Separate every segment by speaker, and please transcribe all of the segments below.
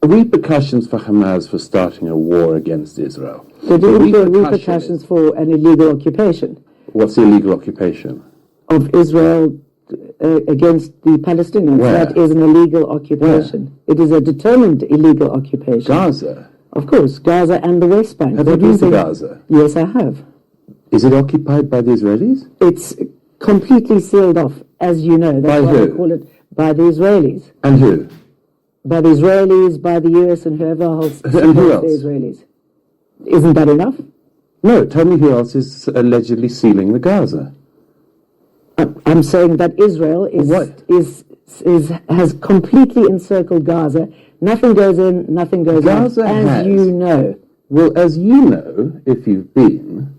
Speaker 1: repercussions for Hamas for starting a war against Israel.
Speaker 2: So there are repercussions for an illegal occupation.
Speaker 1: What's the illegal occupation?
Speaker 2: Of Israel against the Palestinians.
Speaker 1: Where?
Speaker 2: That is an illegal occupation. Where? It is a determined illegal occupation.
Speaker 1: Gaza?
Speaker 2: Of course, Gaza and the West Bank.
Speaker 1: Have you been to Gaza?
Speaker 2: Yes, I have.
Speaker 1: Is it occupied by the Israelis?
Speaker 2: It's completely sealed off, as you know. That's
Speaker 1: by
Speaker 2: why
Speaker 1: who?
Speaker 2: they call it by the Israelis.
Speaker 1: And who?
Speaker 2: By the Israelis, by the US, and whoever else supports the Israelis. Isn't that enough?
Speaker 1: No, tell me who else is allegedly sealing the Gaza.
Speaker 2: I'm saying that Israel has completely encircled Gaza. Nothing goes in, nothing goes out, as you know.
Speaker 1: Well, as you know, if you've been,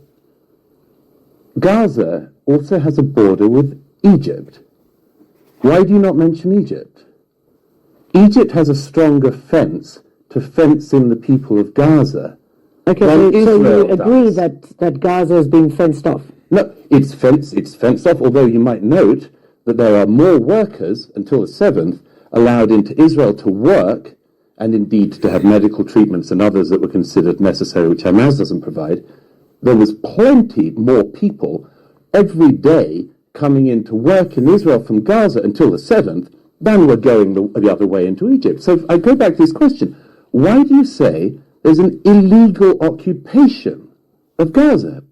Speaker 1: Gaza also has a border with Egypt. Why do you not mention Egypt? Egypt has a stronger fence to fence in the people of Gaza.
Speaker 2: Okay, so you agree that Gaza is being fenced off?
Speaker 1: No, it's fenced off, although you might note that there are more workers until the 7th allowed into Israel to work and indeed to have medical treatments and others that were considered necessary, which Hamas doesn't provide. There was plenty more people every day coming in to work in Israel from Gaza until the 7th than were going the other way into Egypt. So I go back to this question. Why do you say there's an illegal occupation of Gaza?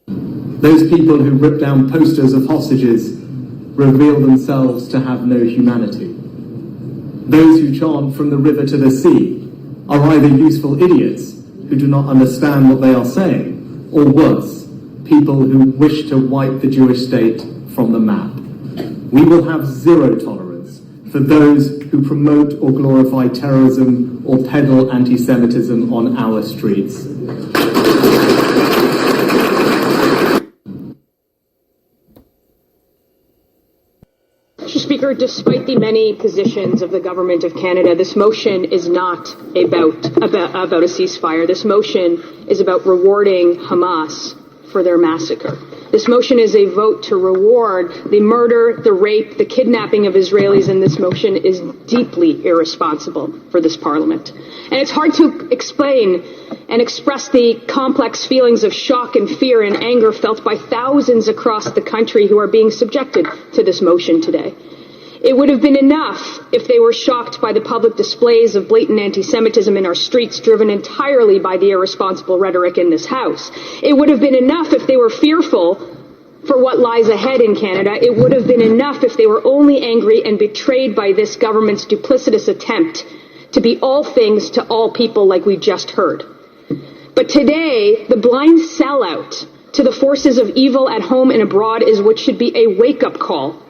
Speaker 3: Those people who rip down posters of hostages reveal themselves to have no humanity. Those who chant from the river to the sea are either useful idiots who do not understand what they are saying, or worse, people who wish to wipe the Jewish state from the map. We will have zero tolerance for those who promote or glorify terrorism or peddle anti-Semitism on our streets.
Speaker 4: Mr. Speaker, despite the many positions of the Government of Canada, this motion is not about a ceasefire. This motion is about rewarding Hamas for their massacre. This motion is a vote to reward the murder, the rape, the kidnapping of Israelis, and this motion is deeply irresponsible for this Parliament. And it's hard to explain and express the complex feelings of shock and fear and anger felt by thousands across the country who are being subjected to this motion today. It would have been enough if they were shocked by the public displays of blatant anti-Semitism in our streets, driven entirely by the irresponsible rhetoric in this House. It would have been enough if they were fearful for what lies ahead in Canada. It would have been enough if they were only angry and betrayed by this government's duplicitous attempt to be all things to all people, like we just heard. But today, the blind sellout to the forces of evil at home and abroad is what should be a wake-up call,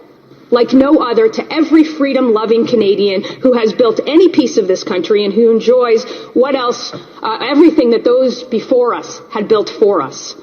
Speaker 4: like no other, to every freedom-loving Canadian who has built any piece of this country and who enjoys everything that those before us had built for us.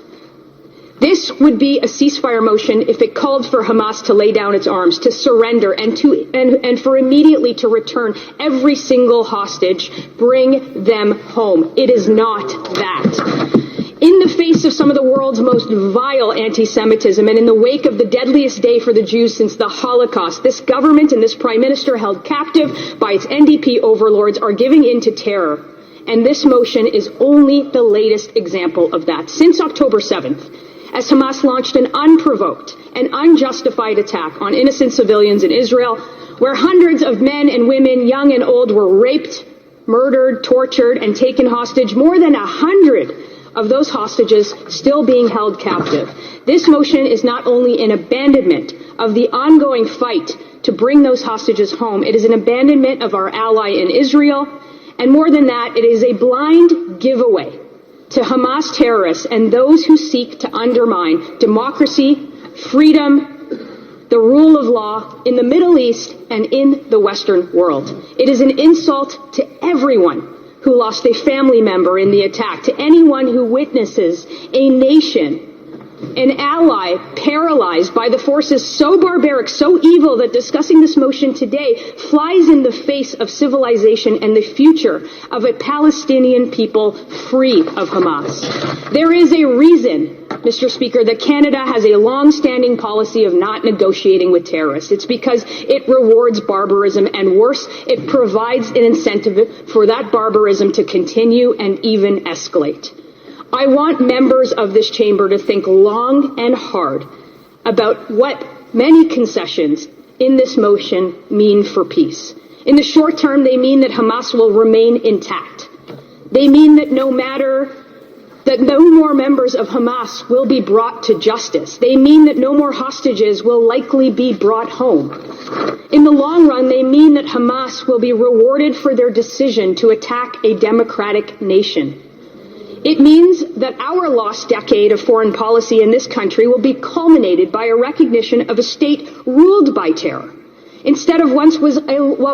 Speaker 4: This would be a ceasefire motion if it called for Hamas to lay down its arms, to surrender, and for immediately to return every single hostage, bring them home. It is not that. In the face of some of the world's most vile anti-Semitism and in the wake of the deadliest day for the Jews since the Holocaust, this government and this Prime Minister, held captive by its NDP overlords, are giving in to terror. And this motion is only the latest example of that. Since October 7th, as Hamas launched an unprovoked and unjustified attack on innocent civilians in Israel, where hundreds of men and women, young and old, were raped, murdered, tortured, and taken hostage, more than 100 of those hostages still being held captive. This motion is not only an abandonment of the ongoing fight to bring those hostages home, it is an abandonment of our ally in Israel, and more than that, it is a blind giveaway to Hamas terrorists and those who seek to undermine democracy, freedom, the rule of law in the Middle East and in the Western world. It is an insult to everyone who lost a family member in the attack, to anyone who witnesses a nation an ally paralyzed by the forces so barbaric, so evil, that discussing this motion today flies in the face of civilization and the future of a Palestinian people free of Hamas. There is a reason, Mr. Speaker, that Canada has a long-standing policy of not negotiating with terrorists. It's because it rewards barbarism, and worse, it provides an incentive for that barbarism to continue and even escalate. I want members of this chamber to think long and hard about what many concessions in this motion mean for peace. In the short term, they mean that Hamas will remain intact. They mean that no more members of Hamas will be brought to justice. They mean that no more hostages will likely be brought home. In the long run, they mean that Hamas will be rewarded for their decision to attack a democratic nation. It means that our lost decade of foreign policy in this country will be culminated by a recognition of a state ruled by terror, instead of what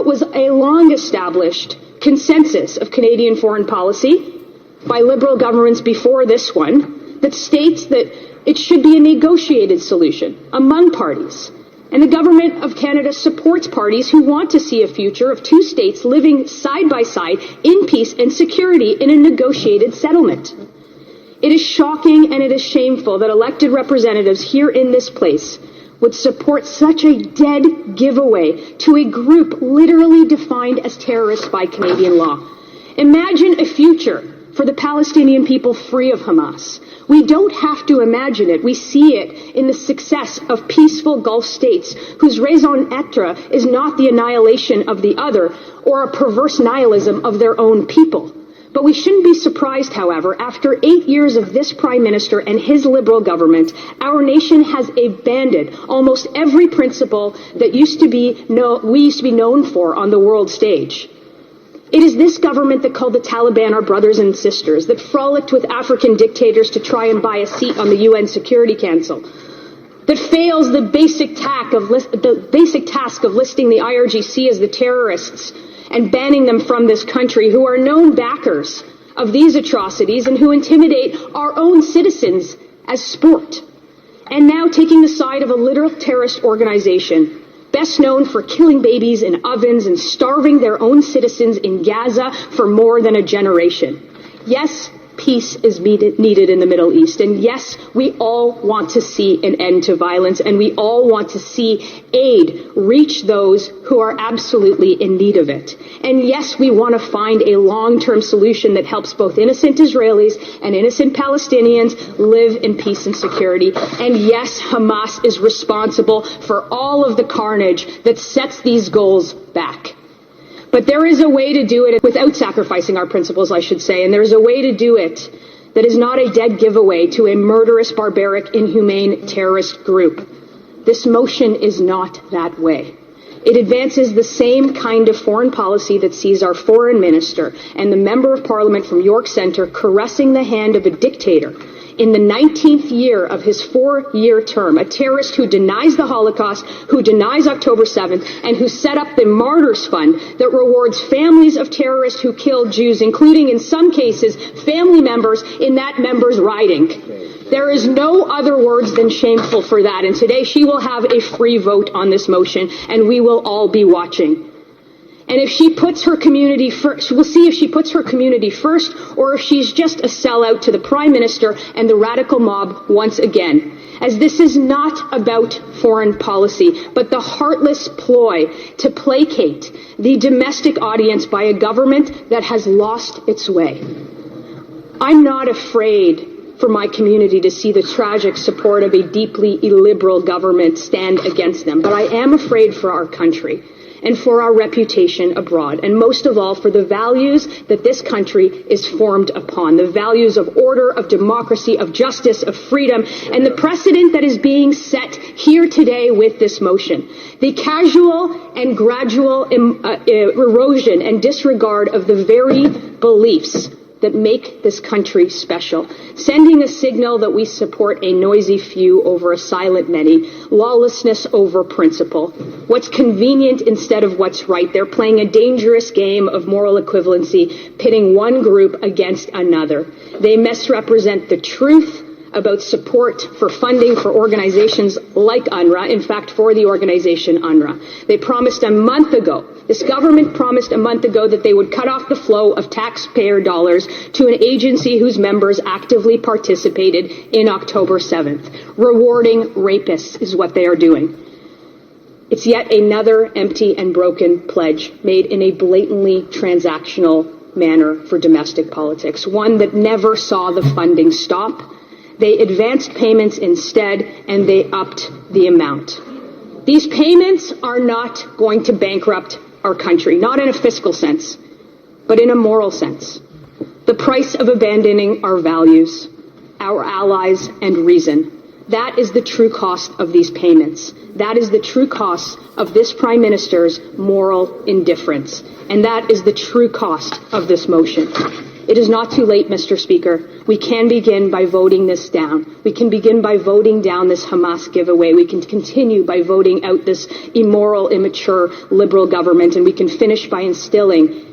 Speaker 4: was a long-established consensus of Canadian foreign policy by Liberal governments before this one, that states that it should be a negotiated solution among parties. And the Government of Canada supports parties who want to see a future of two states living side by side in peace and security in a negotiated settlement. It is shocking and it is shameful that elected representatives here in this place would support such a dead giveaway to a group literally defined as terrorists by Canadian law. Imagine a future for the Palestinian people free of Hamas. We don't have to imagine it. We see it in the success of peaceful Gulf states whose raison d'etre is not the annihilation of the other or a perverse nihilism of their own people. But we shouldn't be surprised, however, after 8 years of this Prime Minister and his Liberal government, our nation has abandoned almost every principle that we used to be known for on the world stage. It is this government that called the Taliban our brothers and sisters, that frolicked with African dictators to try and buy a seat on the UN Security Council, that fails the basic task of listing the IRGC as the terrorists and banning them from this country, who are known backers of these atrocities and who intimidate our own citizens as sport, and now taking the side of a literal terrorist organization best known for killing babies in ovens and starving their own citizens in Gaza for more than a generation. Yes, peace is needed in the Middle East. And yes, we all want to see an end to violence, and we all want to see aid reach those who are absolutely in need of it. And yes, we want to find a long-term solution that helps both innocent Israelis and innocent Palestinians live in peace and security. And yes, Hamas is responsible for all of the carnage that sets these goals back. But there is a way to do it without sacrificing our principles, I should say, and there is a way to do it that is not a dead giveaway to a murderous, barbaric, inhumane terrorist group. This motion is not that way. It advances the same kind of foreign policy that sees our foreign minister and the member of parliament from York Centre caressing the hand of a dictator in the 19th year of his 4-year term, a terrorist who denies the Holocaust, who denies October 7th, and who set up the Martyrs Fund that rewards families of terrorists who killed Jews, including, in some cases, family members in that member's riding. There is no other words than shameful for that, and today she will have a free vote on this motion, and we will all be watching. And if she puts her community first, we'll see if she puts her community first or if she's just a sellout to the Prime Minister and the radical mob once again. As this is not about foreign policy, but the heartless ploy to placate the domestic audience by a government that has lost its way. I'm not afraid for my community to see the tragic support of a deeply illiberal government stand against them, but I am afraid for our country and for our reputation abroad, and most of all for the values that this country is formed upon, the values of order, of democracy, of justice, of freedom, and the precedent that is being set here today with this motion. The casual and gradual erosion and disregard of the very beliefs that make this country special, sending a signal that we support a noisy few over a silent many, lawlessness over principle, what's convenient instead of what's right. They're playing a dangerous game of moral equivalency, pitting one group against another. They misrepresent the truth about support for funding for organizations like UNRWA, in fact, for the organization UNRWA. They promised a month ago, this government promised a month ago that they would cut off the flow of taxpayer dollars to an agency whose members actively participated in October 7th. Rewarding rapists is what they are doing. It's yet another empty and broken pledge made in a blatantly transactional manner for domestic politics, one that never saw the funding stop. They advanced payments instead, and they upped the amount. These payments are not going to bankrupt our country, not in a fiscal sense, but in a moral sense. The price of abandoning our values, our allies, and reason. That is the true cost of these payments. That is the true cost of this Prime Minister's moral indifference. And that is the true cost of this motion. It is not too late, Mr. Speaker. We can begin by voting this down. We can begin by voting down this Hamas giveaway. We can continue by voting out this immoral, immature, liberal government. And we can finish by instilling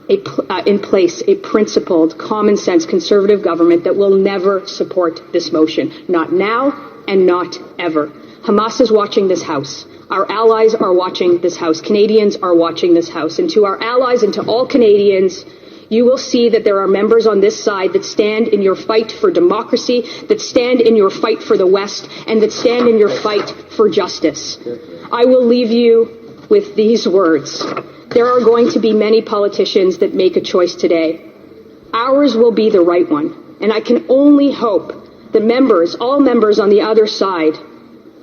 Speaker 4: in place a principled, common-sense, conservative government that will never support this motion. Not now and not ever. Hamas is watching this House. Our allies are watching this House. Canadians are watching this House. And to our allies and to all Canadians, you will see that there are members on this side that stand in your fight for democracy, that stand in your fight for the West, and that stand in your fight for justice. I will leave you with these words. There are going to be many politicians that make a choice today. Ours will be the right one. And I can only hope that members, all members on the other side,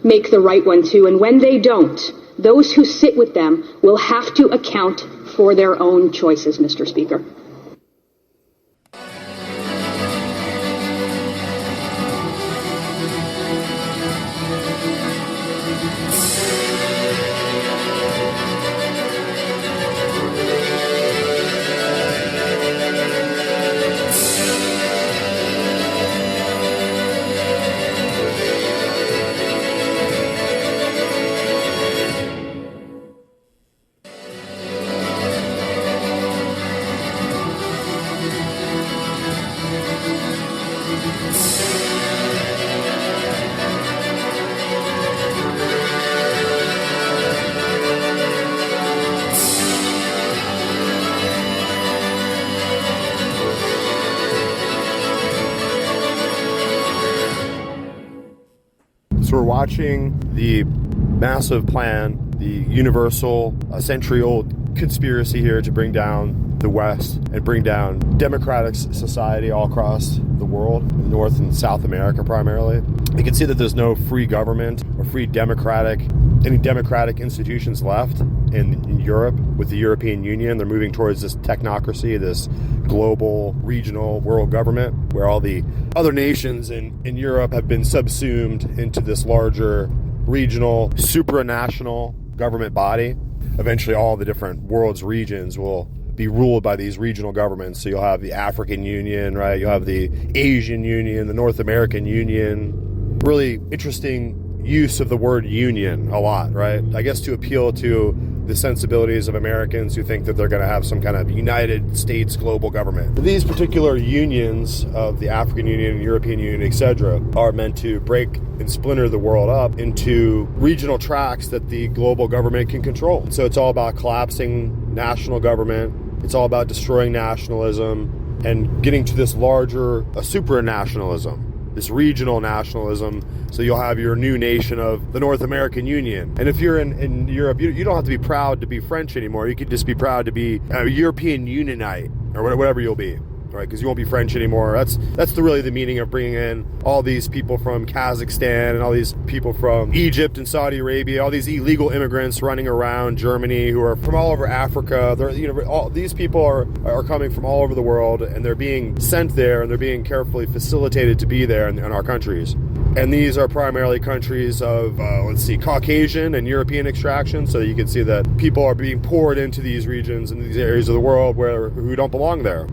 Speaker 4: make the right one too. And when they don't, those who sit with them will have to account for their own choices, Mr. Speaker.
Speaker 5: So we're watching the massive plan, the universal, century-old conspiracy here to bring down the West and bring down democratic society all across the world, North and South America primarily. You can see that there's no free government or any democratic institutions left in Europe with the European Union. They're moving towards this technocracy, this global, regional, world government, where all the other nations in Europe have been subsumed into this larger, regional, supranational government body. Eventually, all the different world's regions will be ruled by these regional governments. So you'll have the African Union, right? You'll have the Asian Union, the North American Union. Really interesting use of the word union a lot, right? I guess to appeal to the sensibilities of Americans who think that they're going to have some kind of United States global government. These particular unions of the African Union, European Union, etc., are meant to break and splinter the world up into regional tracts that the global government can control. So it's all about collapsing national government. It's all about destroying nationalism and getting to this larger supranationalism, this regional nationalism. So you'll have your new nation of the North American Union. And if you're in Europe, you don't have to be proud to be French anymore. You could just be proud to be a European Unionite or whatever you'll be, right? Because you won't be French anymore. That's really the meaning of bringing in all these people from Kazakhstan and all these people from Egypt and Saudi Arabia, all these illegal immigrants running around Germany who are from all over Africa. All these people are coming from all over the world, and they're being sent there, and they're being carefully facilitated to be there in our countries. And these are primarily countries of, Caucasian and European extraction. So you can see that people are being poured into these regions and these areas of the world who don't belong there.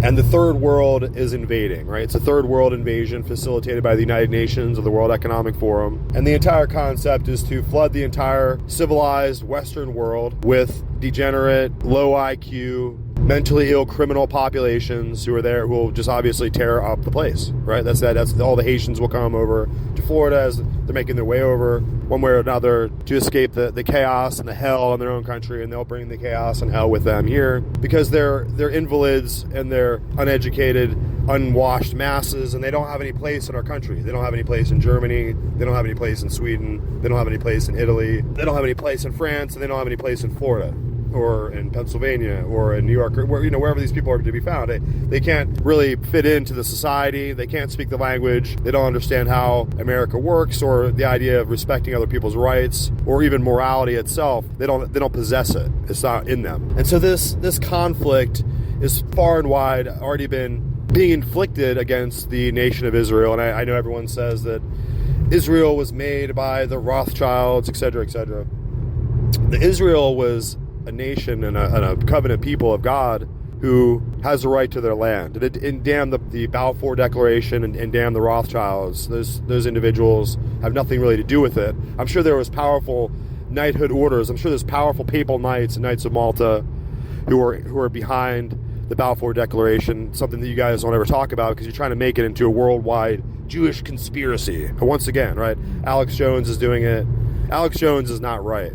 Speaker 5: And the third world is invading, right? It's a third world invasion facilitated by the United Nations or the World Economic Forum. And the entire concept is to flood the entire civilized Western world with degenerate, low IQ, mentally ill criminal populations who are there, who will just obviously tear up the place, right? That's all the Haitians will come over to Florida as they're making their way over one way or another to escape the chaos and the hell in their own country, and they'll bring the chaos and hell with them here because they're invalids and they're uneducated, unwashed masses, and they don't have any place in our country. They don't have any place in Germany, they don't have any place in Sweden, they don't have any place in Italy, they don't have any place in France, and they don't have any place in Florida or in Pennsylvania or in New York, or wherever these people are to be found. They can't really fit into the society. They can't speak the language. They don't understand how America works or the idea of respecting other people's rights or even morality itself. They don't possess it. It's not in them. And so this conflict is far and wide already being inflicted against the nation of Israel. And I know everyone says that Israel was made by the Rothschilds, etc., etc. Israel was a nation and a covenant people of God who has the right to their land. And damn the Balfour Declaration and damn the Rothschilds. Those individuals have nothing really to do with it. I'm sure there was powerful knighthood orders. I'm sure there's powerful papal knights and Knights of Malta who are behind the Balfour Declaration, something that you guys don't ever talk about because you're trying to make it into a worldwide Jewish conspiracy. But once again, right, Alex Jones is doing it. Alex Jones is not right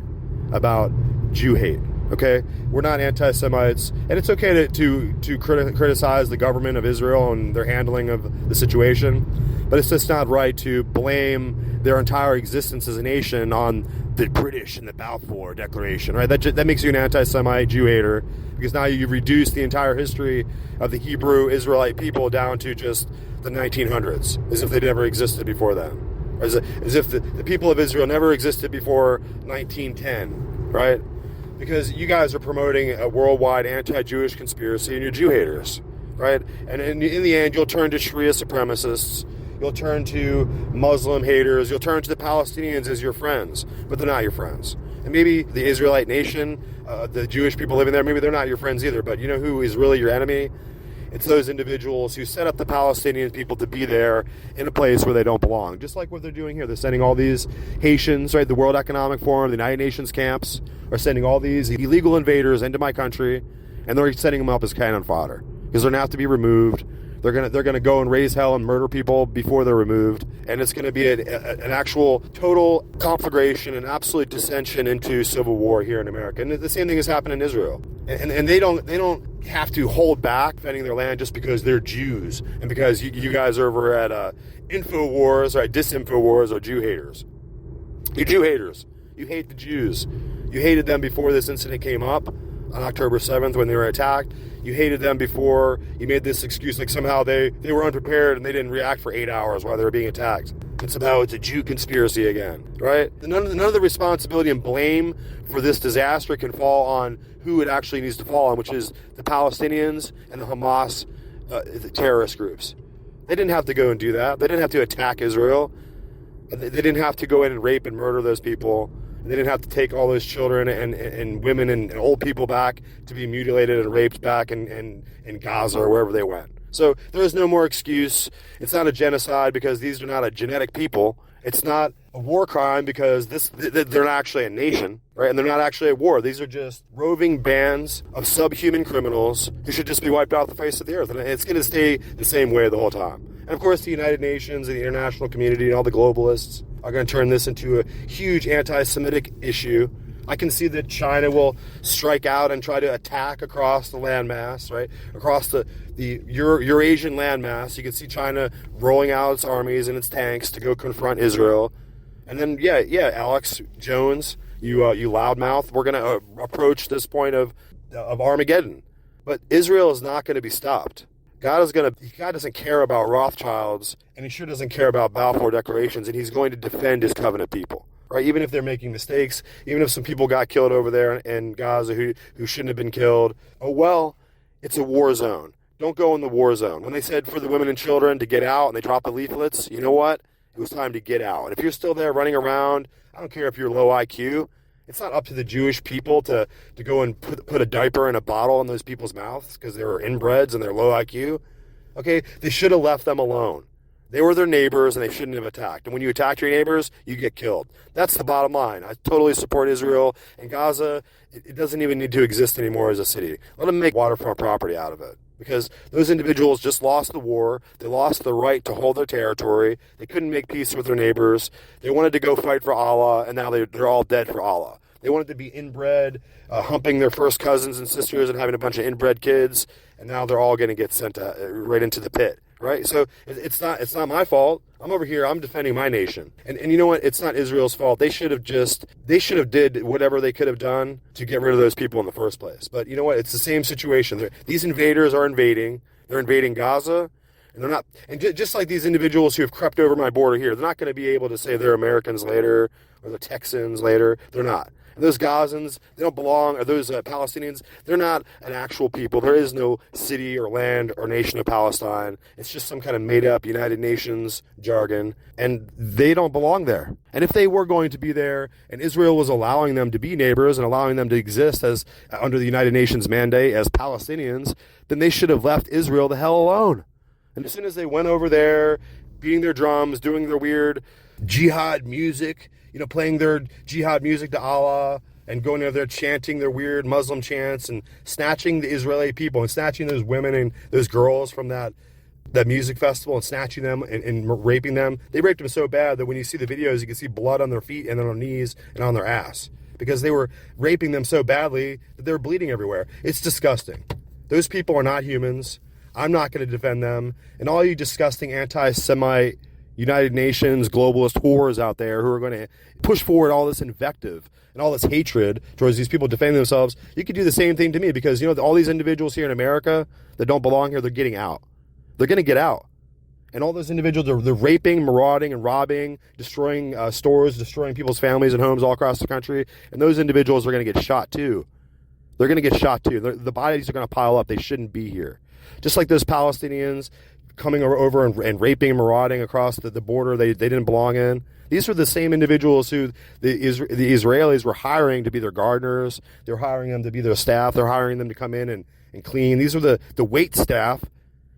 Speaker 5: about Jew hate. Okay, we're not anti-Semites, and it's okay to criticize the government of Israel and their handling of the situation, but it's just not right to blame their entire existence as a nation on the British and the Balfour Declaration, right? That makes you an anti-Semite, Jew hater, because now you've reduced the entire history of the Hebrew Israelite people down to just the 1900s, as if they never existed before then, as if the people of Israel never existed before 1910, right? Because you guys are promoting a worldwide anti-Jewish conspiracy and you're Jew haters, right? And in the end, you'll turn to Sharia supremacists, you'll turn to Muslim haters, you'll turn to the Palestinians as your friends, but they're not your friends. And maybe the Israelite nation, the Jewish people living there, maybe they're not your friends either, but you know who is really your enemy? It's those individuals who set up the Palestinian people to be there in a place where they don't belong. Just like what they're doing here. They're sending all these Haitians, right? The World Economic Forum, the United Nations camps are sending all these illegal invaders into my country, and they're setting them up as cannon fodder because they're going to have to be removed. They're gonna go and raise hell and murder people before they're removed, and it's going to be an actual total conflagration and absolute dissension into civil war here in America. And the same thing has happened in Israel. And they don't have to hold back defending their land just because they're Jews and because you guys are over at InfoWars or at DisinfoWars or Jew haters. You're Jew haters. You hate the Jews. You hated them before this incident came up on October 7th when they were attacked. You hated them before you made this excuse like somehow they were unprepared and they didn't react for 8 hours while they were being attacked. And somehow it's a Jew conspiracy again, right? None of the responsibility and blame for this disaster can fall on who it actually needs to fall on, which is the Palestinians and the Hamas the terrorist groups. They didn't have to go and do that. They didn't have to attack Israel. They didn't have to go in and rape and murder those people. They didn't have to take all those children and women and old people back to be mutilated and raped back in Gaza or wherever they went. So there is no more excuse. It's not a genocide because these are not a genetic people. It's not a war crime because they're not actually a nation, right? And they're not actually at war. These are just roving bands of subhuman criminals who should just be wiped off the face of the earth. And it's going to stay the same way the whole time. And of course, the United Nations and the international community and all the globalists are going to turn this into a huge anti-Semitic issue. I can see that China will strike out and try to attack across the landmass, right? Across the Eurasian landmass. You can see China rolling out its armies and its tanks to go confront Israel. And then, yeah, Alex Jones, you loudmouth, we're going to approach this point of Armageddon. But Israel is not going to be stopped. God doesn't care about Rothschilds, and he sure doesn't care about Balfour Declarations, and he's going to defend his covenant people, right? Even if they're making mistakes, even if some people got killed over there in Gaza who shouldn't have been killed, oh well, it's a war zone. Don't go in the war zone. When they said for the women and children to get out and they dropped the leaflets, you know what? It was time to get out. And if you're still there running around, I don't care if you're low IQ, it's not up to the Jewish people to go and put a diaper and a bottle in those people's mouths because they were inbreds and they're low IQ. Okay, they should have left them alone. They were their neighbors, and they shouldn't have attacked. And when you attack your neighbors, you get killed. That's the bottom line. I totally support Israel. And Gaza, it doesn't even need to exist anymore as a city. Let them make waterfront property out of it. Because those individuals just lost the war. They lost the right to hold their territory. They couldn't make peace with their neighbors. They wanted to go fight for Allah, and now they're all dead for Allah. They wanted to be inbred, humping their first cousins and sisters and having a bunch of inbred kids, and now they're all going to get sent right into the pit. Right? So it's not my fault. I'm over here. I'm defending my nation. And you know what? It's not Israel's fault. They should have did whatever they could have done to get rid of those people in the first place. But you know what? It's the same situation. These invaders are invading. They're invading Gaza. And they're not, and just like these individuals who have crept over my border here, they're not going to be able to say they're Americans later or they're Texans later. They're not. And those Gazans, they don't belong, or those Palestinians, they're not an actual people. There is no city or land or nation of Palestine. It's just some kind of made-up United Nations jargon, and they don't belong there. And if they were going to be there, and Israel was allowing them to be neighbors and allowing them to exist as under the United Nations mandate as Palestinians, then they should have left Israel the hell alone. And as soon as they went over there, beating their drums, doing their weird jihad music, playing their jihad music to Allah and going over there chanting their weird Muslim chants and snatching the Israeli people and snatching those women and those girls from that music festival and snatching them and raping them. They raped them so bad that when you see the videos, you can see blood on their feet and on their knees and on their ass because they were raping them so badly that they were bleeding everywhere. It's disgusting. Those people are not humans. I'm not going to defend them. And all you disgusting anti-Semite United Nations globalist whores out there who are going to push forward all this invective and all this hatred towards these people defending themselves, you could do the same thing to me because, all these individuals here in America that don't belong here, they're getting out. They're going to get out. And all those individuals, they're raping, marauding, and robbing, destroying stores, destroying people's families and homes all across the country. And those individuals are going to get shot too. They're going to get shot too. The bodies are going to pile up. They shouldn't be here. Just like those Palestinians coming over and raping and marauding across the border they didn't belong in. These are the same individuals who the Israelis were hiring to be their gardeners. They're hiring them to be their staff. They're hiring them to come in and clean. These are the wait staff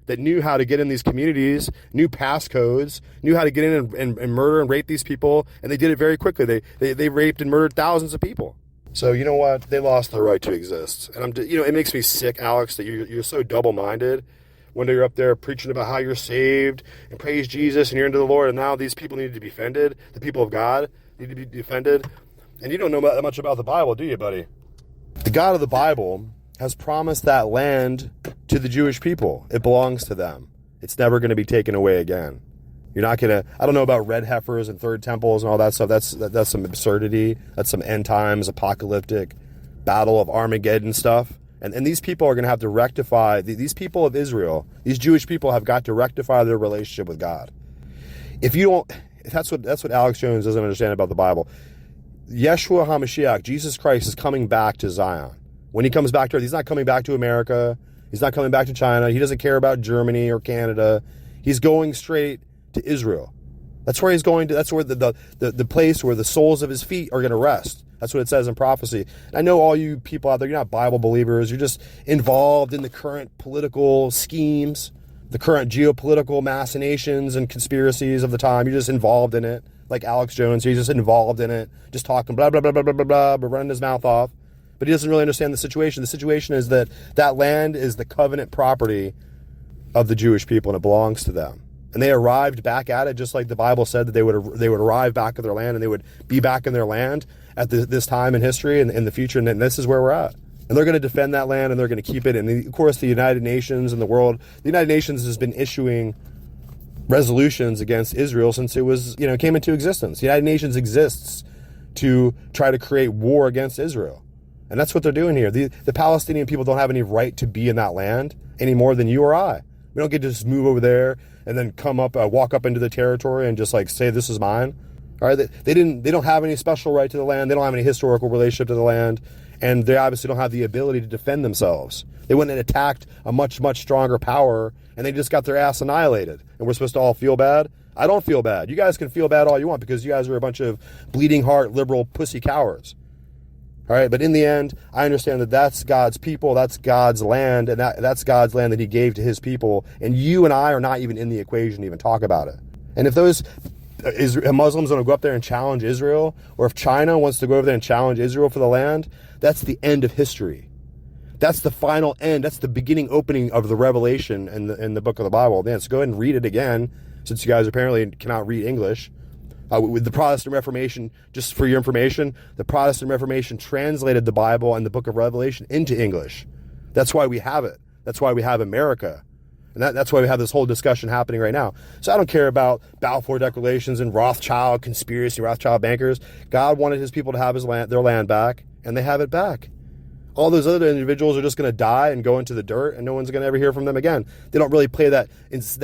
Speaker 5: that knew how to get in these communities, knew passcodes, knew how to get in and murder and rape these people, and they did it very quickly. They raped and murdered thousands of people. So you know what? They lost their right to exist. And it makes me sick, Alex, that you're so double-minded when you're up there preaching about how you're saved and praise Jesus and you're into the Lord, and now these people need to be defended. The people of God need to be defended. And you don't know that much about the Bible, do you, buddy? The God of the Bible has promised that land to the Jewish people. It belongs to them. It's never going to be taken away again. You're not going to, I don't know about red heifers and third temples and all that stuff. That's some absurdity. That's some end times, apocalyptic, battle of Armageddon stuff. And these people are going to have to rectify, these people of Israel, these Jewish people have got to rectify their relationship with God. If that's what Alex Jones doesn't understand about the Bible. Yeshua HaMashiach, Jesus Christ, is coming back to Zion. When he comes back to Earth, he's not coming back to America. He's not coming back to China. He doesn't care about Germany or Canada. He's going straight to Israel. That's where he's going to. That's where the place where the soles of his feet are going to rest. That's what it says in prophecy. And I know all you people out there, you're not Bible believers. You're just involved in the current political schemes, the current geopolitical machinations and conspiracies of the time. You're just involved in it, like Alex Jones. He's just involved in it, just talking blah, blah, blah, blah, blah, blah, blah, but running his mouth off. But he doesn't really understand the situation. The situation is that land is the covenant property of the Jewish people, and it belongs to them. And they arrived back at it just like the Bible said that they would arrive back at their land, and they would be back in their land at this time in history and in the future. And this is where we're at. And they're going to defend that land, and they're going to keep it. And of course, the United Nations and the world, the United Nations has been issuing resolutions against Israel since it was, came into existence. The United Nations exists to try to create war against Israel. And that's what they're doing here. The Palestinian people don't have any right to be in that land any more than you or I. We don't get to just move over there and then come up, walk up into the territory and just say, this is mine. All right. They don't have any special right to the land. They don't have any historical relationship to the land. And they obviously don't have the ability to defend themselves. They went and attacked a much, much stronger power, and they just got their ass annihilated. And we're supposed to all feel bad? I don't feel bad. You guys can feel bad all you want because you guys are a bunch of bleeding heart, liberal, pussy cowards. All right, but in the end, I understand that that's God's people, that's God's land, and that's God's land that he gave to his people, and you and I are not even in the equation to even talk about it. And if those Muslims want to go up there and challenge Israel, or if China wants to go over there and challenge Israel for the land, that's the end of history. That's the final end. That's the beginning opening of the revelation in the book of the Bible. Man, so go ahead and read it again, since you guys apparently cannot read English. With the Protestant Reformation, just for your information, the Protestant Reformation translated the Bible and the book of Revelation into English. That's why we have it. That's why we have America. And that's why we have this whole discussion happening right now. So I don't care about Balfour Declarations and Rothschild conspiracy, Rothschild bankers. God wanted his people to have their land back, and they have it back. All those other individuals are just going to die and go into the dirt, and no one's going to ever hear from them again. They don't really play that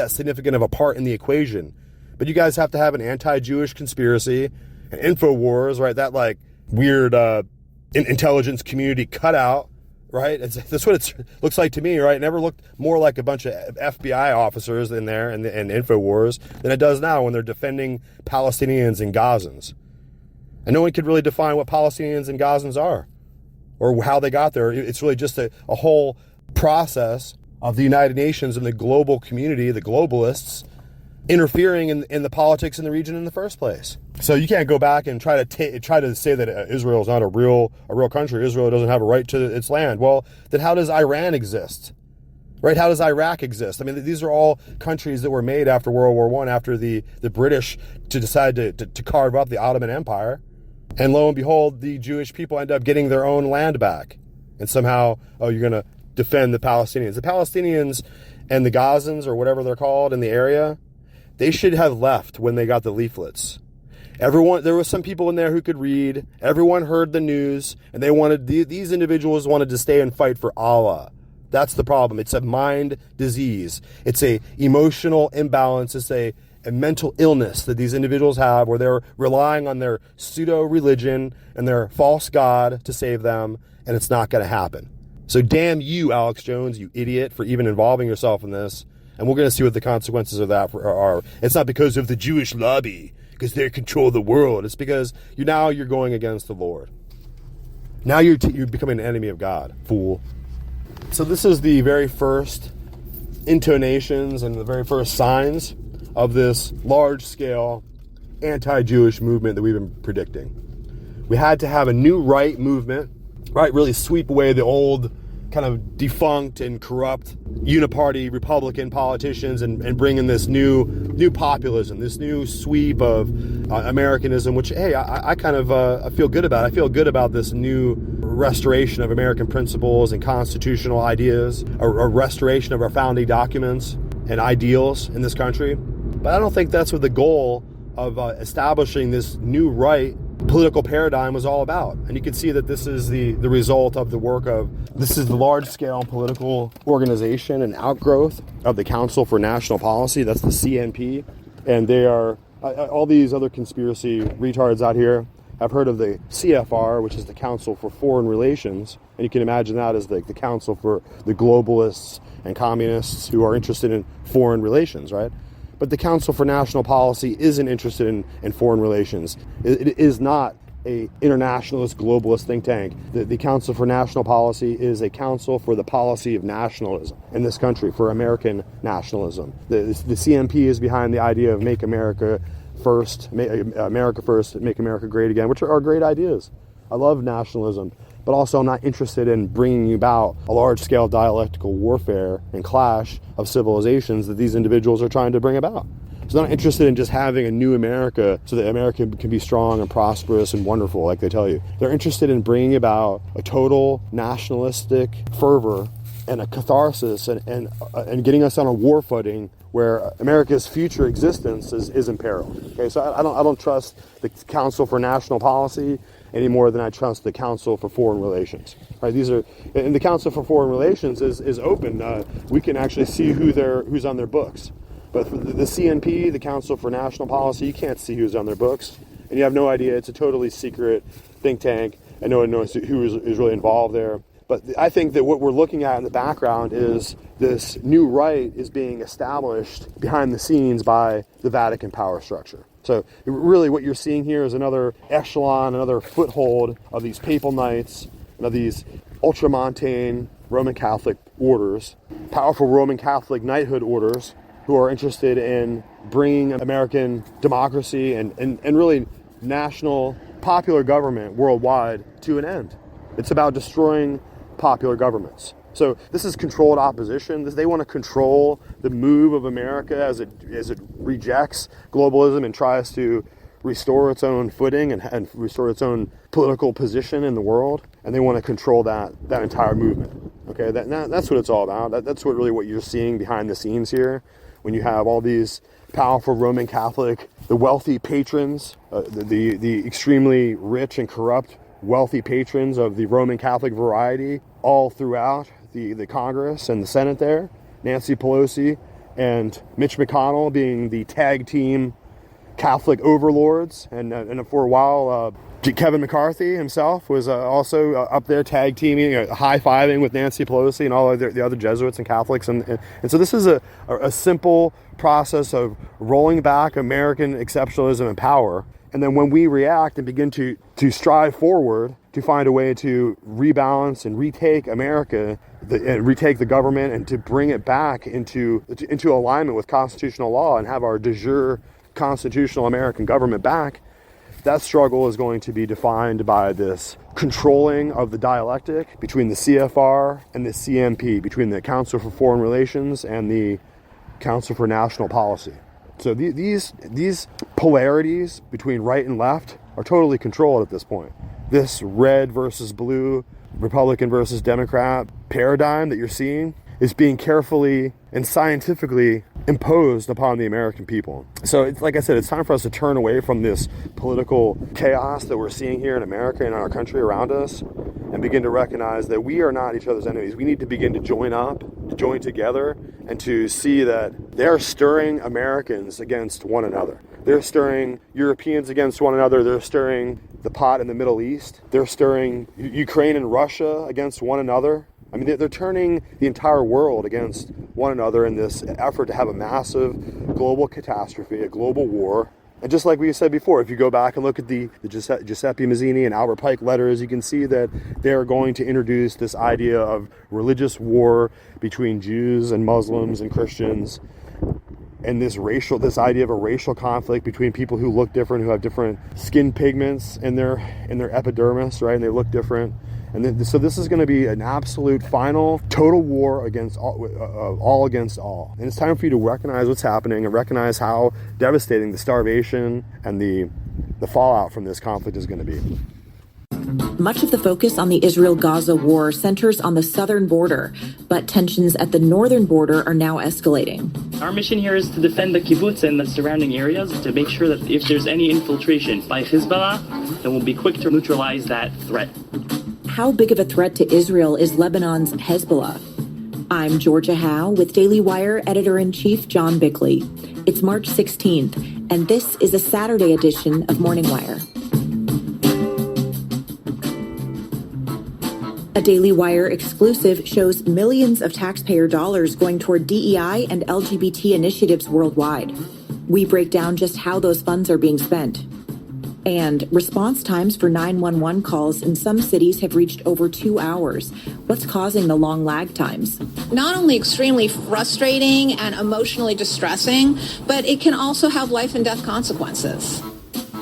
Speaker 5: significant of a part in the equation. But you guys have to have an anti-Jewish conspiracy, an InfoWars, right? That like weird intelligence community cutout, right? That's what it looks like to me, right? It never looked more like a bunch of FBI officers in there and InfoWars than it does now when they're defending Palestinians and Gazans. And no one could really define what Palestinians and Gazans are or how they got there. It's really just a whole process of the United Nations and the global community, the globalists, interfering in the politics in the region in the first place. So you can't go back and try to say that Israel is not a real country. Israel doesn't have a right to its land. Well, then how does Iran exist? Right? How does Iraq exist? I mean, these are all countries that were made after World War I, after the British decide to carve up the Ottoman Empire. And lo and behold, the Jewish people end up getting their own land back. And somehow, you're going to defend the Palestinians. The Palestinians and the Gazans, or whatever they're called in the area, they should have left when they got the leaflets. There were some people in there who could read. Everyone heard the news, and these individuals wanted to stay and fight for Allah. That's the problem. It's a mind disease. It's a emotional imbalance. It's a mental illness that these individuals have, where they're relying on their pseudo-religion and their false God to save them, and it's not going to happen. So damn you, Alex Jones, you idiot, for even involving yourself in this. And we're going to see what the consequences of that are. It's not because of the Jewish lobby, because they control the world. It's because you're going against the Lord. Now you're becoming an enemy of God, fool. So this is the very first intonations and the very first signs of this large-scale anti-Jewish movement that we've been predicting. We had to have a new right movement, right? Really sweep away the old kind of defunct and corrupt uniparty Republican politicians and bring in this new populism, this new sweep of Americanism, which, hey, I kind of I feel good about. I feel good about this new restoration of American principles and constitutional ideas, a restoration of our founding documents and ideals in this country. But I don't think that's what the goal of establishing this new right political paradigm was all about. And you can see that this is the result of the work of, this is the large-scale political organization and outgrowth of the Council for National Policy. That's the CNP. And they are, all these other conspiracy retards out here have heard of the CFR, which is the Council for Foreign Relations. And you can imagine that as the council for the globalists and communists who are interested in foreign relations, right? But the Council for National Policy isn't interested in foreign relations. It is not a internationalist, globalist think tank. The Council for National Policy is a council for the policy of nationalism in this country, for American nationalism. The CNP is behind the idea of make America first, make America great again, which are great ideas. I love nationalism. But also I'm not interested in bringing about a large-scale dialectical warfare and clash of civilizations that these individuals are trying to bring about. So I'm not interested in just having a new America so that America can be strong and prosperous and wonderful, like they tell you. They're interested in bringing about a total nationalistic fervor and a catharsis and getting us on a war footing where America's future existence is in peril. Okay, so I don't trust the Council for National Policy any more than I trust the Council for Foreign Relations. Right? And the Council for Foreign Relations is open. We can actually see who's on their books. But for the CNP, the Council for National Policy, you can't see who's on their books, and you have no idea. It's a totally secret think tank, and no one knows who is really involved there. But I think that what we're looking at in the background is this new right is being established behind the scenes by the Vatican power structure. So really what you're seeing here is another echelon, another foothold of these papal knights and of these ultramontane Roman Catholic orders, powerful Roman Catholic knighthood orders who are interested in bringing American democracy and really national popular government worldwide to an end. It's about destroying popular governments. So this is controlled opposition. They want to control the move of America as it rejects globalism and tries to restore its own footing and restore its own political position in the world. And they want to control that entire movement. Okay, that's what it's all about. That's what you're seeing behind the scenes here. When you have all these powerful Roman Catholic, the wealthy patrons, the extremely rich and corrupt wealthy patrons of the Roman Catholic variety all throughout the Congress and the Senate there, Nancy Pelosi and Mitch McConnell being the tag team Catholic overlords, and for a while Kevin McCarthy himself was also up there tag teaming, high-fiving with Nancy Pelosi and all of the other Jesuits and Catholics, and so this is a simple process of rolling back American exceptionalism and power. And then when we react and begin to strive forward to find a way to rebalance and retake America, and retake the government, and to bring it back into alignment with constitutional law and have our de jure constitutional American government back, that struggle is going to be defined by this controlling of the dialectic between the CFR and the CMP, between the Council for Foreign Relations and the Council for National Policy. So these polarities between right and left are totally controlled at this point. This red versus blue, Republican versus Democrat paradigm that you're seeing is being carefully and scientifically imposed upon the American people. So it's, like I said, it's time for us to turn away from this political chaos that we're seeing here in America and in our country around us, and begin to recognize that we are not each other's enemies. We need to begin to join up, to join together, and to see that they're stirring Americans against one another. They're stirring Europeans against one another. They're stirring the pot in the Middle East. They're stirring Ukraine and Russia against one another. I mean, they're turning the entire world against one another in this effort to have a massive global catastrophe, a global war. And just like we said before, if you go back and look at the Giuseppe Mazzini and Albert Pike letters, you can see that they're going to introduce this idea of religious war between Jews and Muslims and Christians, and this idea of a racial conflict between people who look different, who have different skin pigments in their epidermis, right? And they look different. And so this is going to be an absolute final total war against all against all. And it's time for you to recognize what's happening and recognize how devastating the starvation and the fallout from this conflict is going to be.
Speaker 6: Much of the focus on the Israel-Gaza war centers on the southern border, but tensions at the northern border are now escalating.
Speaker 7: Our mission here is to defend the kibbutz and the surrounding areas, to make sure that if there's any infiltration by Hezbollah, then we'll be quick to neutralize that threat.
Speaker 6: How big of a threat to Israel is Lebanon's Hezbollah? I'm Georgia Howe with Daily Wire Editor-in-Chief John Bickley. It's March 16th, and this is a Saturday edition of Morning Wire. A Daily Wire exclusive shows millions of taxpayer dollars going toward DEI and LGBT initiatives worldwide. We break down just how those funds are being spent. And response times for 911 calls in some cities have reached over 2 hours. What's causing the long lag times?
Speaker 8: Not only extremely frustrating and emotionally distressing, but it can also have life and death consequences.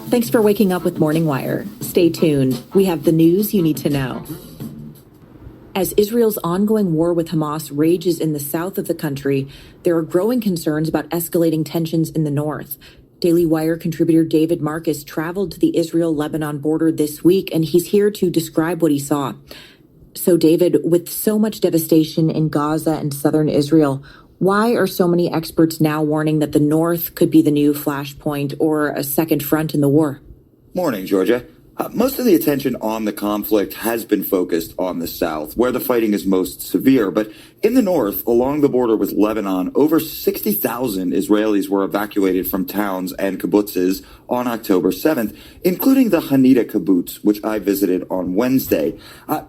Speaker 6: Thanks for waking up with Morning Wire. Stay tuned. We have the news you need to know. As Israel's ongoing war with Hamas rages in the south of the country, there are growing concerns about escalating tensions in the north. Daily Wire contributor David Marcus traveled to the Israel-Lebanon border this week, and he's here to describe what he saw. So, David, with so much devastation in Gaza and southern Israel, why are so many experts now warning that the north could be the new flashpoint or a second front in the war?
Speaker 9: Morning, Georgia. Most of the attention on the conflict has been focused on the south, where the fighting is most severe. But in the north, along the border with Lebanon, over 60,000 Israelis were evacuated from towns and kibbutzes on October 7th, including the Hanida kibbutz, which I visited on Wednesday.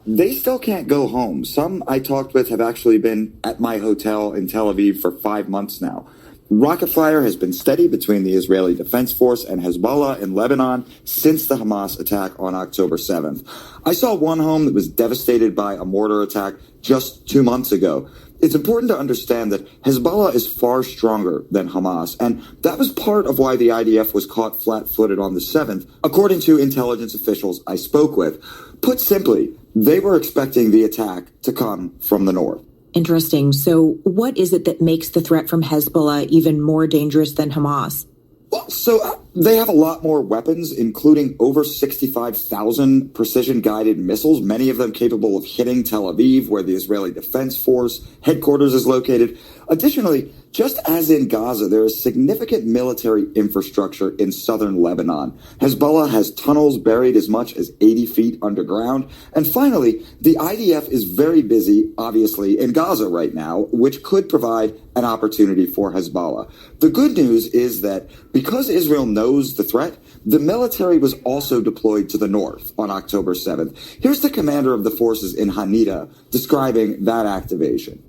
Speaker 9: They still can't go home. Some I talked with have actually been at my hotel in Tel Aviv for 5 months now. Rocket fire has been steady between the Israeli Defense Force and Hezbollah in Lebanon since the Hamas attack on October 7th. I saw one home that was devastated by a mortar attack just 2 months ago. It's important to understand that Hezbollah is far stronger than Hamas, and that was part of why the IDF was caught flat-footed on the 7th, according to intelligence officials I spoke with. Put simply, they were expecting the attack to come from the north.
Speaker 6: Interesting. So what is it that makes the threat from Hezbollah even more dangerous than Hamas?
Speaker 9: Well, so they have a lot more weapons, including over 65,000 precision-guided missiles, many of them capable of hitting Tel Aviv, where the Israeli Defense Force headquarters is located. Additionally, just as in Gaza, there is significant military infrastructure in southern Lebanon. Hezbollah has tunnels buried as much as 80 feet underground. And finally, the IDF is very busy, obviously, in Gaza right now, which could provide an opportunity for Hezbollah. The good news is that because Israel knows the threat, the military was also deployed to the north on October 7th. Here's the commander of the forces in Hanida describing that activation.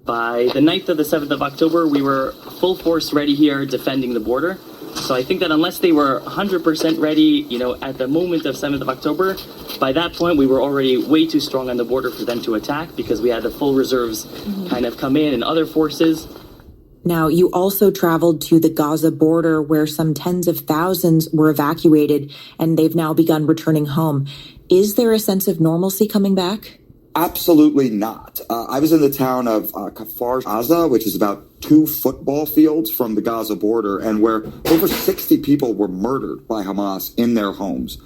Speaker 7: By the night of the 7th of October, we were full force ready here defending the border. So I think that unless they were 100% ready, at the moment of 7th of October, by that point we were already way too strong on the border for them to attack because we had the full reserves kind of come in and other forces.
Speaker 6: Now, you also traveled to the Gaza border where some tens of thousands were evacuated and they've now begun returning home. Is there a sense of normalcy coming back?
Speaker 9: Absolutely not. I was in the town of Kfar Aza, which is about 2 football fields from the Gaza border, and where over 60 people were murdered by Hamas in their homes.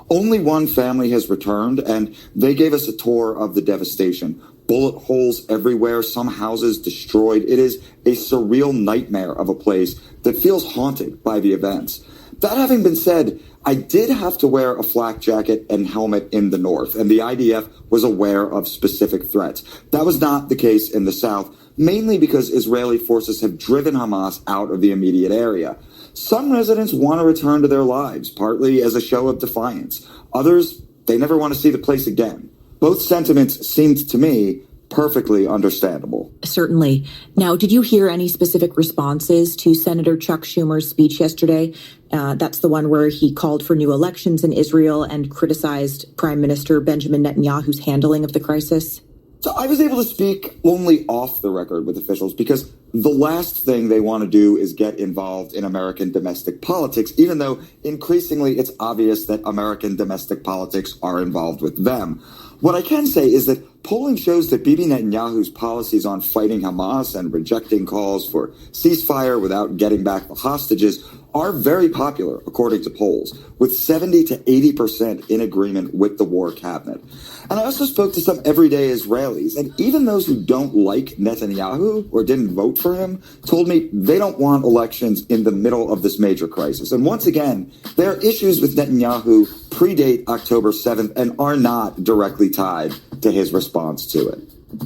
Speaker 9: Only one family has returned, and they gave us a tour of the devastation. Bullet holes everywhere, some houses destroyed. It is a surreal nightmare of a place that feels haunted by the events. That having been said, I did have to wear a flak jacket and helmet in the north, and the IDF was aware of specific threats. That was not the case in the south, mainly because Israeli forces have driven Hamas out of the immediate area. Some residents want to return to their lives, partly as a show of defiance. Others, they never want to see the place again. Both sentiments seemed to me perfectly understandable.
Speaker 6: Certainly. Now, did you hear any specific responses to Senator Chuck Schumer's speech yesterday? That's the one where he called for new elections in Israel and criticized Prime Minister Benjamin Netanyahu's handling of the crisis.
Speaker 9: So I was able to speak only off the record with officials because the last thing they want to do is get involved in American domestic politics, even though increasingly it's obvious that American domestic politics are involved with them. What I can say is that polling shows that Bibi Netanyahu's policies on fighting Hamas and rejecting calls for ceasefire without getting back the hostages are very popular, according to polls, with 70 to 80% in agreement with the war cabinet. And I also spoke to some everyday Israelis, and even those who don't like Netanyahu or didn't vote for him told me they don't want elections in the middle of this major crisis. And once again, their issues with Netanyahu predate October 7th and are not directly tied to his response to it.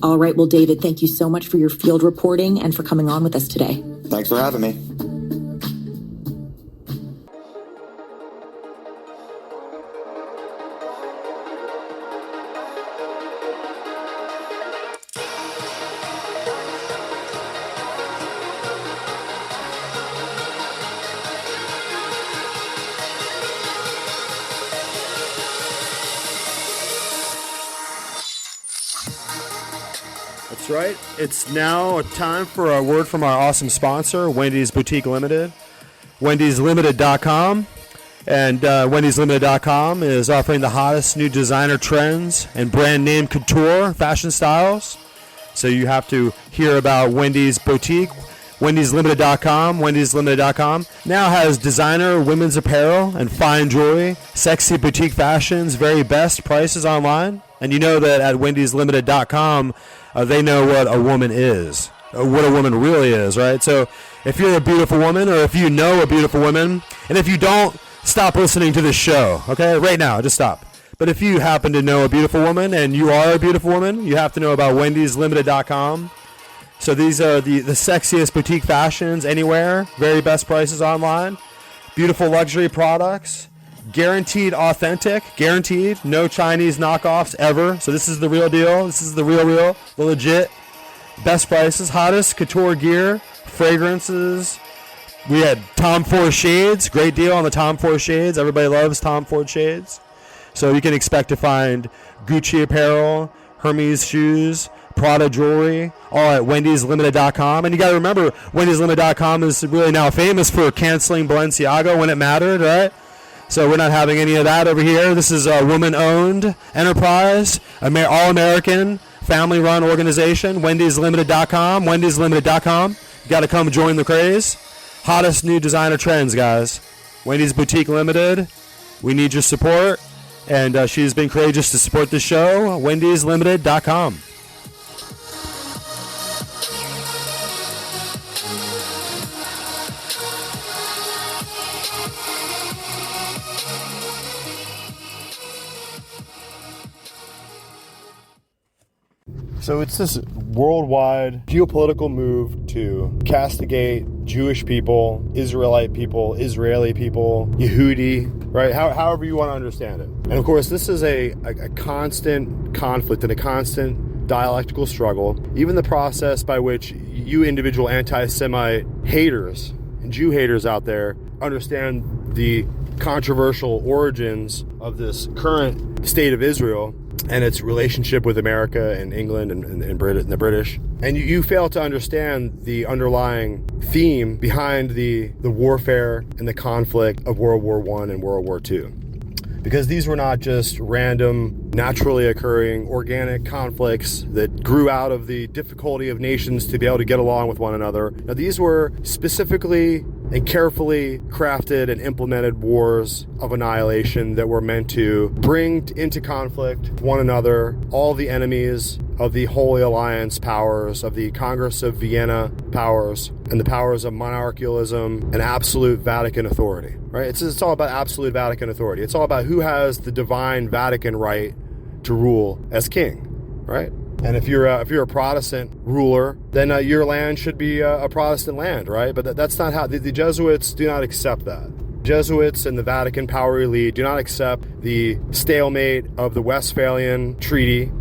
Speaker 6: All right. Well, David, thank you so much for your field reporting and for coming on with us today.
Speaker 9: Thanks for having me.
Speaker 5: That's right. It's now time for a word from our awesome sponsor, Wendy's Boutique Limited. Wendy'sLimited.com. And Wendy'sLimited.com is offering the hottest new designer trends and brand name couture fashion styles. So you have to hear about Wendy's Boutique. Wendy'sLimited.com. Wendy'sLimited.com now has designer women's apparel and fine jewelry, sexy boutique fashions, very best prices online. And you know that at Wendy'sLimited.com, they know what a woman is, what a woman really is, right? So if you're a beautiful woman, or if you know a beautiful woman, and if you don't, stop listening to this show, okay? Right now, just stop. But if you happen to know a beautiful woman, and you are a beautiful woman, you have to know about Wendy'sLimited.com. So these are the sexiest boutique fashions anywhere, very best prices online, beautiful luxury products, guaranteed authentic, guaranteed, no Chinese knockoffs ever. So this is the real deal. This is the real, the legit, best prices, hottest couture gear, fragrances, We had Tom Ford shades. Great deal on the Tom Ford shades. Everybody loves Tom Ford shades. So you can expect to find Gucci apparel, Hermes shoes, Prada jewelry, all at wendyslimited.com. And you got to remember, wendyslimited.com is really now famous for canceling Balenciaga when it mattered, right? So we're not having any of that over here. This is a woman-owned enterprise, all-American, family-run organization, wendyslimited.com, wendyslimited.com. You got to come join the craze. Hottest new designer trends, guys. Wendy's Boutique Limited. We need your support. And she's been courageous to support the show. wendyslimited.com. So it's this worldwide geopolitical move to castigate Jewish people, Israelite people, Israeli people, Yehudi, right? However you want to understand it. And of course, this is a constant conflict and a constant dialectical struggle. Even the process by which you individual anti-Semite haters and Jew haters out there understand the controversial origins of this current state of Israel and its relationship with America and England and the British. And you fail to understand the underlying theme behind the warfare and the conflict of World War I and World War II. Because these were not just random, naturally occurring, organic conflicts that grew out of the difficulty of nations to be able to get along with one another. Now, these were specifically and carefully crafted and implemented wars of annihilation that were meant to bring into conflict one another all the enemies of the Holy Alliance powers, of the Congress of Vienna powers, and the powers of monarchialism and absolute Vatican authority, right? It's all about absolute Vatican authority. It's all about who has the divine Vatican right to rule as king, right? And if you're a Protestant ruler, then your land should be a Protestant land, right? But that's not how the Jesuits do not accept that. Jesuits and the Vatican power elite do not accept the stalemate of the Westphalian Treaty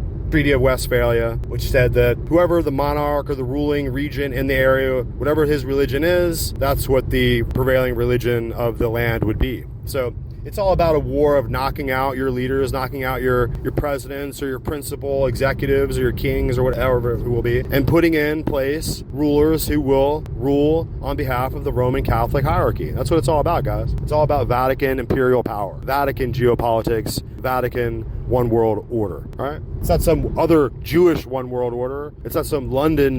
Speaker 5: of Westphalia, which said that whoever the monarch or the ruling regent in the area, whatever his religion is, that's what the prevailing religion of the land would be. So it's all about a war of knocking out your leaders, knocking out your presidents or your principal executives or your kings or whatever it will be, and putting in place rulers who will rule on behalf of the Roman Catholic hierarchy. That's what it's all about, guys. It's all about Vatican imperial power, Vatican geopolitics, Vatican one world order, all right? It's not some other Jewish one world order. It's not some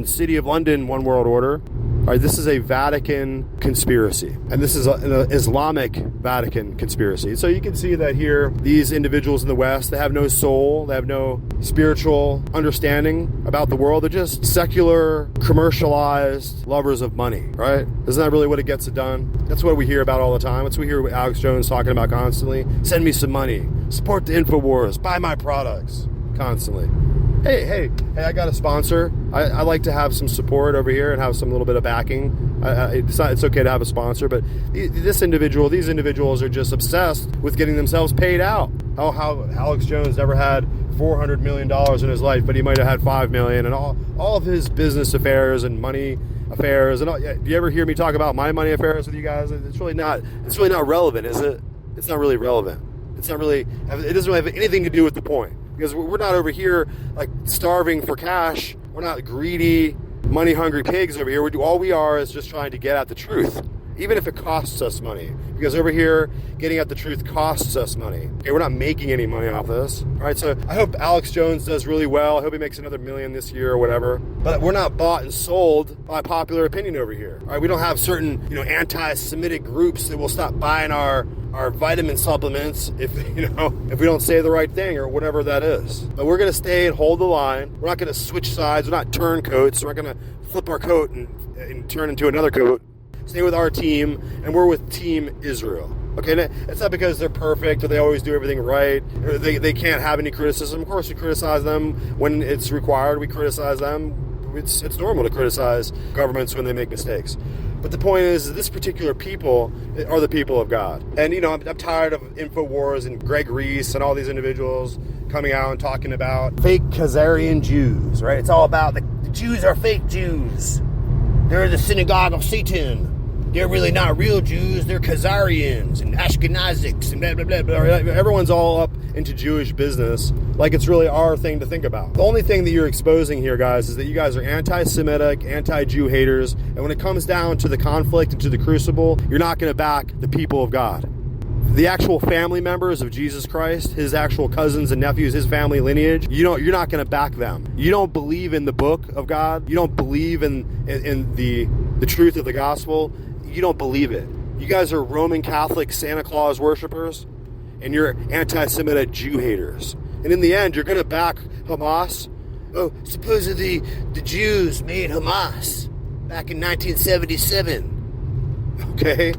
Speaker 5: City of London one world order. All right, this is a Vatican conspiracy, and this is an Islamic Vatican conspiracy. So you can see that here, these individuals in the West, they have no soul, they have no spiritual understanding about the world. They're just secular, commercialized lovers of money, right? Isn't that really what it gets it done? That's what we hear about all the time. That's what we hear Alex Jones talking about constantly. Send me some money. Support the InfoWars. Buy my products. Constantly. Hey, I got a sponsor. I like to have some support over here and have some little bit of backing. It's okay to have a sponsor, but these individuals are just obsessed with getting themselves paid out. How Alex Jones never had $400 million in his life, but he might have had $5 million, and all of his business affairs and money affairs. And all, do you ever hear me talk about my money affairs with you guys? It's really not relevant, is it? It's not really relevant. It doesn't really have anything to do with the point. Because we're not over here like starving for cash. We're not greedy, money-hungry pigs over here. All we are is just trying to get at the truth, even if it costs us money. Because over here, getting at the truth costs us money. Okay, we're not making any money off this. All right, so I hope Alex Jones does really well. I hope he makes another $1 million this year or whatever. But we're not bought and sold by popular opinion over here. All right, we don't have certain anti-Semitic groups that will stop buying our vitamin supplements if we don't say the right thing or whatever that is. But we're going to stay and hold the line. We're not going to switch sides. We're not turncoats. We're not going to flip our coat and turn into another coat. Stay with our team, and we're with Team Israel. Okay, it's not because they're perfect or they always do everything right, or they can't have any criticism. Of course, we criticize them when it's required. We criticize them. It's normal to criticize governments when they make mistakes. But the point is, this particular people are the people of God. And, I'm tired of InfoWars and Greg Reese and all these individuals coming out and talking about fake Khazarian Jews, right? It's all about the Jews are fake Jews. They're the synagogue of Satan. they're really not real Jews, they're Khazarians and Ashkenazics and blah, blah, blah, blah. Everyone's all up into Jewish business like it's really our thing to think about. The only thing that you're exposing here, guys, is that you guys are anti-Semitic, anti-Jew haters, and when it comes down to the conflict and to the crucible, you're not going to back the people of God. The actual family members of Jesus Christ, his actual cousins and nephews, his family lineage, you're not going to back them. You don't believe in the book of God. You don't believe in the truth of the gospel. You don't believe it. You guys are Roman Catholic Santa Claus worshipers, and you're anti-Semitic Jew haters. And in the end, you're going to back Hamas. Oh, supposedly the Jews made Hamas back in 1977. Okay?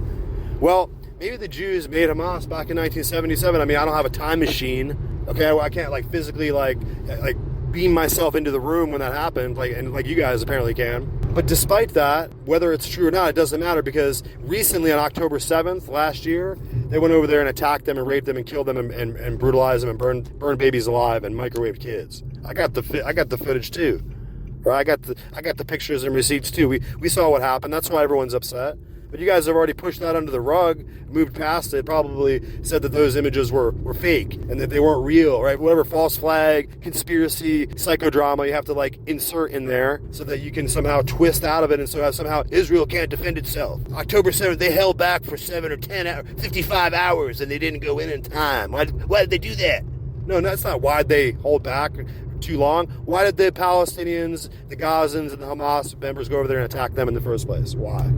Speaker 5: Well, maybe the Jews made Hamas back in 1977. I mean, I don't have a time machine. Okay, I can't like physically like beam myself into the room when that happened, like you guys apparently can. But despite that, whether it's true or not, it doesn't matter, because recently on October 7th last year, they went over there and attacked them and raped them and killed them and brutalized them and burned babies alive and microwaved kids. I got the footage too. Or I got the pictures and receipts too. We saw what happened. That's why everyone's upset. But you guys have already pushed that under the rug, moved past it, probably said that those images were fake and that they weren't real, right? Whatever false flag, conspiracy, psychodrama you have to like insert in there so that you can somehow twist out of it, and so somehow Israel can't defend itself. October 7th, they held back for 7 or 10 hours, 55 hours, and they didn't go in time. Why did they do that? No, that's not why they hold back too long. Why did the Palestinians, the Gazans, and the Hamas members go over there and attack them in the first place? Why?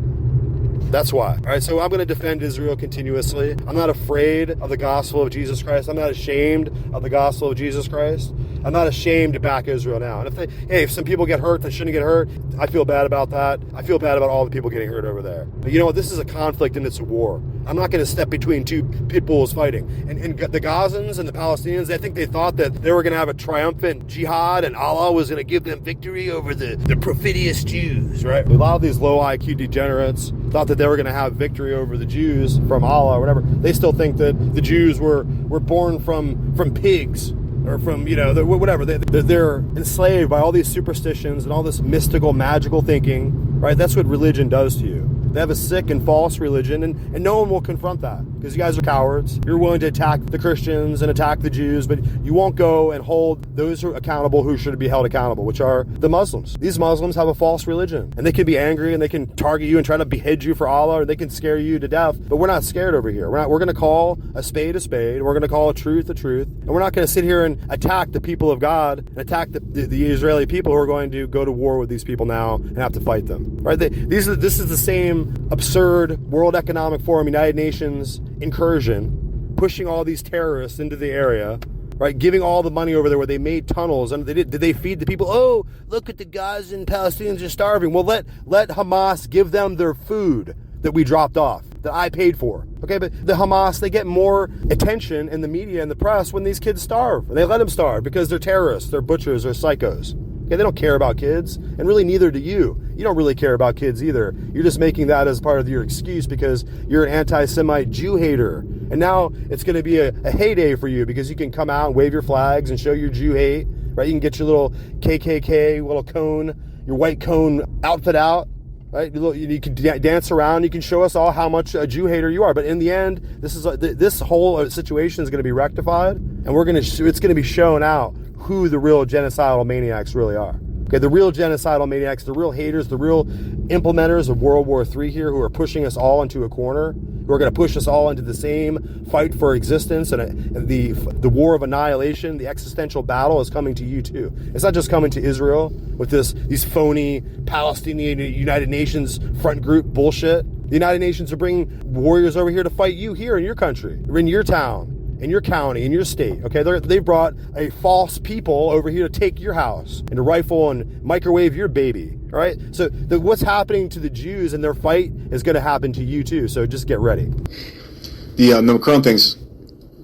Speaker 5: That's why. All right, so I'm going to defend Israel continuously. I'm not afraid of the gospel of Jesus Christ. I'm not ashamed of the gospel of Jesus Christ. I'm not ashamed to back Israel now. And if some people get hurt that shouldn't get hurt, I feel bad about that. I feel bad about all the people getting hurt over there. But you know what? This is a conflict and it's a war. I'm not going to step between two pit bulls fighting. And the Gazans and the Palestinians, I think they thought that they were going to have a triumphant jihad and Allah was going to give them victory over the perfidious Jews, right? A lot of these low IQ degenerates thought that they were going to have victory over the Jews from Allah or whatever. They still think that the Jews were born from pigs or from, whatever. They're enslaved by all these superstitions and all this mystical, magical thinking, right? That's what religion does to you. They have a sick and false religion, and no one will confront that because you guys are cowards. You're willing to attack the Christians and attack the Jews, but you won't go and hold those who are accountable who should be held accountable, which are the Muslims. These Muslims have a false religion, and they can be angry, and they can target you and try to behead you for Allah, or they can scare you to death, but we're not scared over here. We're going to call a spade, and we're going to call a truth, and we're not going to sit here and attack the people of God and attack the Israeli people who are going to go to war with these people now and have to fight them. Right? This is the same absurd World Economic Forum, United Nations incursion, pushing all these terrorists into the area, right? Giving all the money over there where they made tunnels, and did they feed the people? Oh, look at the Gazan Palestinians are starving. Well, let Hamas give them their food that we dropped off, that I paid for. Okay, but the Hamas, they get more attention in the media and the press when these kids starve. They let them starve because they're terrorists, they're butchers, they're psychos. Okay, they don't care about kids, and really neither do you. You don't really care about kids either. You're just making that as part of your excuse because you're an anti-Semite Jew hater. And now it's going to be a heyday for you because you can come out and wave your flags and show your Jew hate, right? You can get your little KKK, little cone, your white cone outfit out, right? You can dance around. You can show us all how much a Jew hater you are. But in the end, this whole situation is going to be rectified, and it's going to be shown out who the real genocidal maniacs really are. Okay, the real genocidal maniacs, the real haters, the real implementers of World War III here, who are pushing us all into a corner, who are going to push us all into the same fight for existence, and the war of annihilation, the existential battle is coming to you too. It's not just coming to Israel with these phony Palestinian United Nations front group bullshit. The United Nations are bringing warriors over here to fight you here in your country, or in your town, in your county, in your state. Okay, they brought a false people over here to take your house and to rifle and microwave your baby. All right, so what's happening to the Jews in their fight is going to happen to you too. So just get ready.
Speaker 10: The Macron things,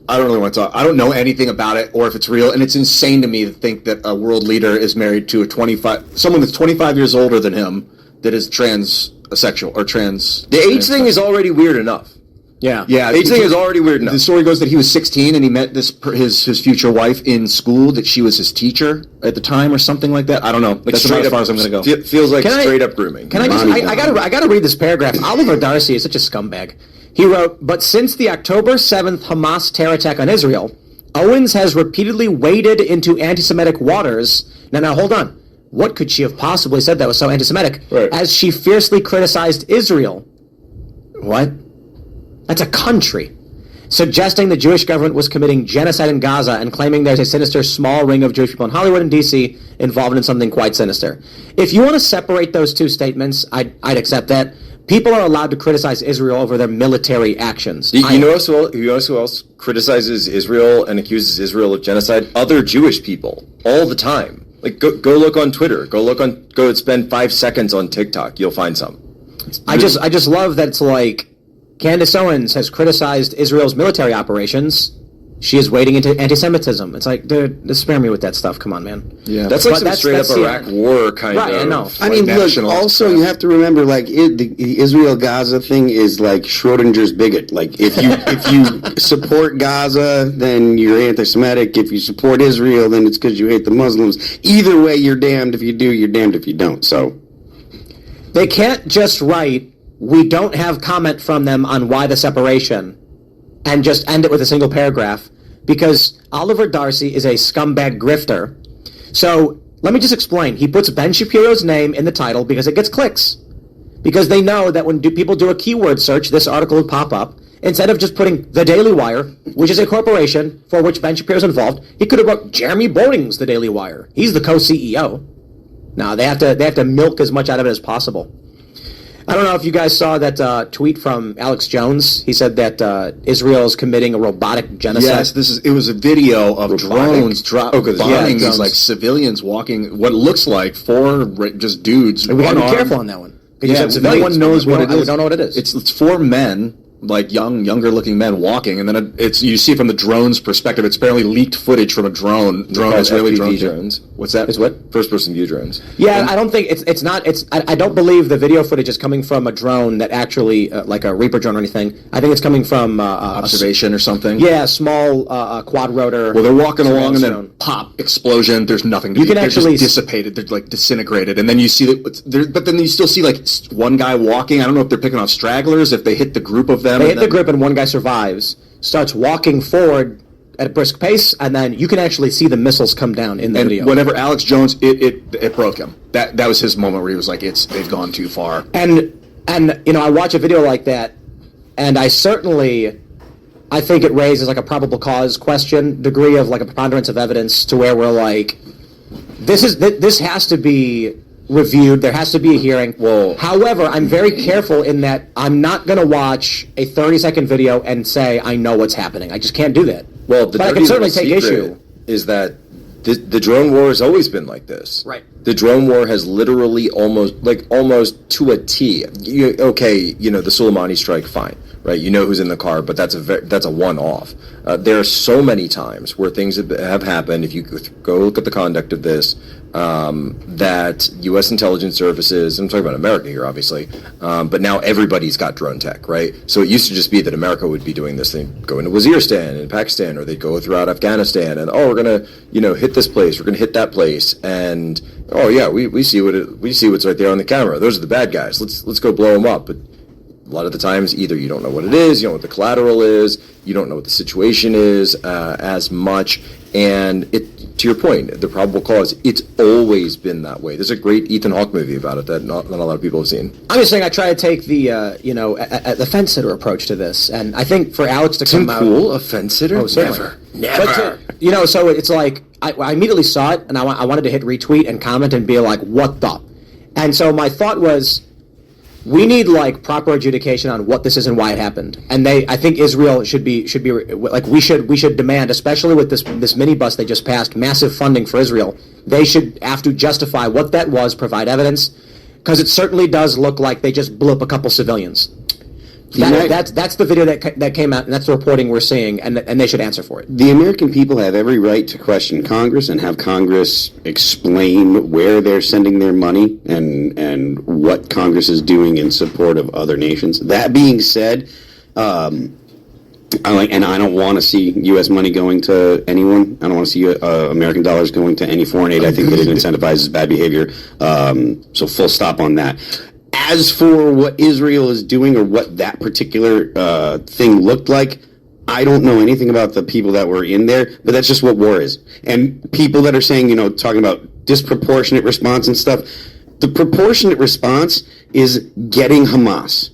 Speaker 10: I don't really want to talk. I don't know anything about it or if it's real, and it's insane to me to think that a world leader is married to someone that's 25 years older than him that is transsexual or trans. The age thing is already weird enough. Yeah.
Speaker 11: Age thing is already weird enough.
Speaker 10: The story goes that he was 16 and he met his future wife in school, that she was his teacher at the time or something like that. I don't know. That's about as far as I'm going to go.
Speaker 11: Feels like straight up grooming.
Speaker 12: Can I just, I gotta read this paragraph. Oliver Darcy is such a scumbag. He wrote, but since the October 7th Hamas terror attack on Israel, Owens has repeatedly waded into anti-Semitic waters. Now, hold on. What could she have possibly said that was so anti-Semitic?
Speaker 11: Right.
Speaker 12: As she fiercely criticized Israel. What? That's a country. Suggesting the Jewish government was committing genocide in Gaza and claiming there's a sinister small ring of Jewish people in Hollywood and D.C. involved in something quite sinister. If you want to separate those two statements, I'd accept that. People are allowed to criticize Israel over their military actions.
Speaker 11: You know who else criticizes Israel and accuses Israel of genocide? Other Jewish people all the time. Like go look on Twitter. Go spend 5 seconds on TikTok. You'll find some.
Speaker 12: I just love that it's like Candace Owens has criticized Israel's military operations. She is wading into anti-Semitism. It's like, dude, just spare me with that stuff. Come on, man.
Speaker 11: Yeah, that's like some straight up Iraq war kind of.
Speaker 12: Right, I know.
Speaker 13: I mean, look. Also, you have to remember, like, the Israel-Gaza thing is like Schrodinger's bigot. Like, if you support Gaza, then you're anti-Semitic. If you support Israel, then it's because you hate the Muslims. Either way, you're damned if you do. You're damned if you don't. So
Speaker 12: they can't just write, "We don't have comment from them on why the separation," and just end it with a single paragraph, because Oliver Darcy is a scumbag grifter. So let me just explain. He puts Ben Shapiro's name in the title because it gets clicks. Because they know that when people do a keyword search, this article will pop up. Instead of just putting The Daily Wire, which is a corporation for which Ben Shapiro's involved, he could have wrote Jeremy Boring's The Daily Wire. He's the co-CEO. Now, they have to milk as much out of it as possible. I don't know if you guys saw that tweet from Alex Jones. He said that Israel is committing a robotic genocide.
Speaker 10: Yes, it was a video of drones bombing these like civilians walking, what looks like 4 just dudes.
Speaker 12: We gotta be careful on that one.
Speaker 10: Yeah, no one knows what it is.
Speaker 12: We don't know what it is.
Speaker 10: It's 4 men, like younger looking men walking, and then you see it from the drone's perspective. It's apparently leaked footage from a drone. Israeli drones. What's that?
Speaker 12: Is what?
Speaker 11: First person view drones.
Speaker 12: Yeah, I don't think it's not. I don't believe the video footage is coming from a drone that actually like a Reaper drone or anything. I think it's coming from
Speaker 10: observation or something.
Speaker 12: Yeah, small quad rotor.
Speaker 10: Well, they're walking along and then pop, explosion. There's nothing. They're just dissipated. They're like disintegrated, and then you see that. But then you still see like one guy walking. I don't know if they're picking off stragglers. If they hit the group of them.
Speaker 12: They hit the group and one guy survives, starts walking forward at a brisk pace, and then you can actually see the missiles come down in the video.
Speaker 10: Whenever Alex Jones, it broke him. That was his moment where he was like, they've gone too far.
Speaker 12: And I watch a video like that, and I think it raises like a probable cause question, degree of like a preponderance of evidence, to where we're like, this has to be reviewed. There has to be a hearing.
Speaker 11: Well,
Speaker 12: however, I'm very careful in that I'm not going to watch a 30-second video and say I know what's happening. I just can't do that.
Speaker 11: Well,
Speaker 12: but I can certainly take issue.
Speaker 11: Is that the drone war has always been like this.
Speaker 12: Right.
Speaker 11: The drone war has literally almost to a T. The Soleimani strike, fine, right? You know who's in the car, but that's a one-off. There are so many times where things have happened. If you go look at the conduct of this, that U.S. intelligence services, I'm talking about America here, obviously, but now everybody's got drone tech, right? So it used to just be that America would be doing this thing, go into Waziristan in Pakistan, or they'd go throughout Afghanistan, and we're gonna, hit this place, we're gonna hit that place, and we see what's right there on the camera. Those are the bad guys. Let's go blow them up. But a lot of the times, either you don't know what it is, you don't know what the collateral is, you don't know what the situation is as much, and to your point, the probable cause, it's always been that way. There's a great Ethan Hawke movie about it that not a lot of people have seen.
Speaker 12: I'm just saying I try to take the fence-sitter approach to this, and I think for Alex to come out...
Speaker 11: cool, a fence-sitter?
Speaker 12: Oh,
Speaker 11: Never.
Speaker 12: But so it's like, I immediately saw it, and I wanted to hit retweet and comment and be like, what the? And so my thought was, we need like proper adjudication on what this is and why it happened. And I think Israel should be like, we should demand, especially with this minibus they just passed, massive funding for Israel. They should have to justify what that was, provide evidence, because it certainly does look like they just blew up a couple civilians. That's the video that came out, and that's the reporting we're seeing, and they should answer for it.
Speaker 13: The American people have every right to question Congress and have Congress explain where they're sending their money and what Congress is doing in support of other nations. That being said, I don't want to see U.S. money going to anyone. I don't want to see American dollars going to any foreign aid. I think that it incentivizes bad behavior. So full stop on that. As for what Israel is doing or what that particular thing looked like, I don't know anything about the people that were in there, but that's just what war is. And people that are saying, talking about disproportionate response and stuff, the proportionate response is getting Hamas.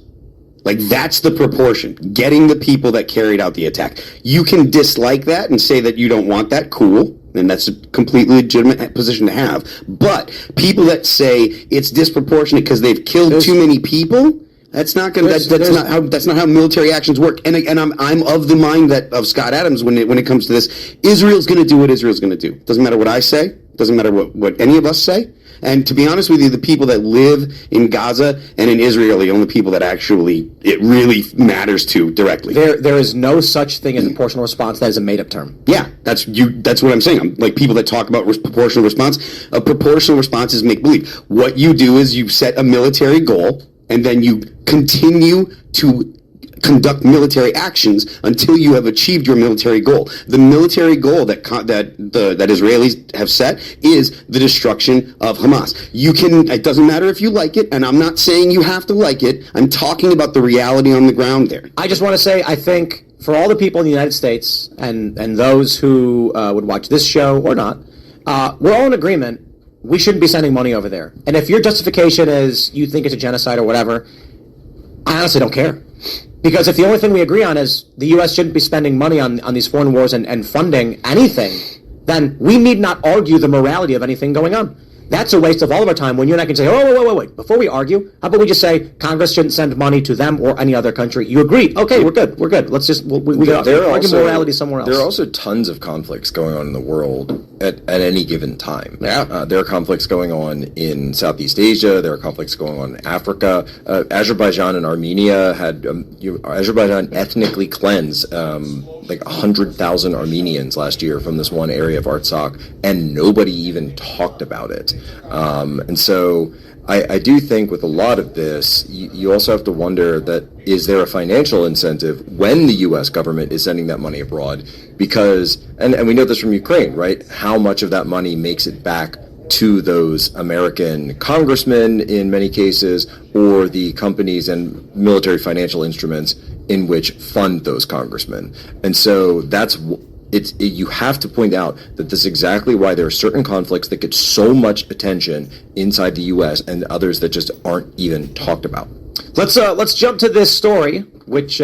Speaker 13: Like, that's the proportion. Getting the people that carried out the attack. You can dislike that and say that you don't want that. Cool. And that's a completely legitimate position to have. But people that say it's disproportionate because they've killed too many people, that's not going. That's not how military actions work. And I'm of the mind of Scott Adams when it comes to this. Israel's going to do what Israel's going to do. Doesn't matter what I say. Doesn't matter what any of us say. And to be honest with you, the people that live in Gaza and in Israel are the only people that actually it really matters to directly.
Speaker 12: There is no such thing as a proportional response. That is a made-up term.
Speaker 13: Yeah, that's what I'm saying. I'm like people that talk about proportional response. A proportional response is make-believe. What you do is you set a military goal, and then you continue to conduct military actions until you have achieved your military goal. The military goal that Israelis have set is the destruction of Hamas. It doesn't matter if you like it, and I'm not saying you have to like it. I'm talking about the reality on the ground there.
Speaker 12: I just want to say, I think for all the people in the United States and those who would watch this show or not, we're all in agreement. We shouldn't be sending money over there. And if your justification is you think it's a genocide or whatever, I honestly don't care. Because if the only thing we agree on is the U.S. shouldn't be spending money on these foreign wars and funding anything, then we need not argue the morality of anything going on. That's a waste of all of our time when you and I can say, oh, wait. Before we argue, how about we just say Congress shouldn't send money to them or any other country? You agree. Okay, we're good. Let's just, we got to argue morality somewhere else.
Speaker 11: There are also tons of conflicts going on in the world at any given time. Yeah. There are conflicts going on in Southeast Asia. There are conflicts going on in Africa. Azerbaijan and Armenia had, Azerbaijan ethnically cleansed like 100,000 Armenians last year from this one area of Artsakh, and nobody even talked about it. And so I do think with a lot of this, you also have to wonder that is there a financial incentive when the U.S. government is sending that money abroad? Because, and we know this from Ukraine, right? How much of that money makes it back to those American congressmen in many cases, or the companies and military financial instruments in which fund those congressmen. And so you have to point out that this is exactly why there are certain conflicts that get so much attention inside the U.S. and others that just aren't even talked about.
Speaker 12: Let's jump to this story, which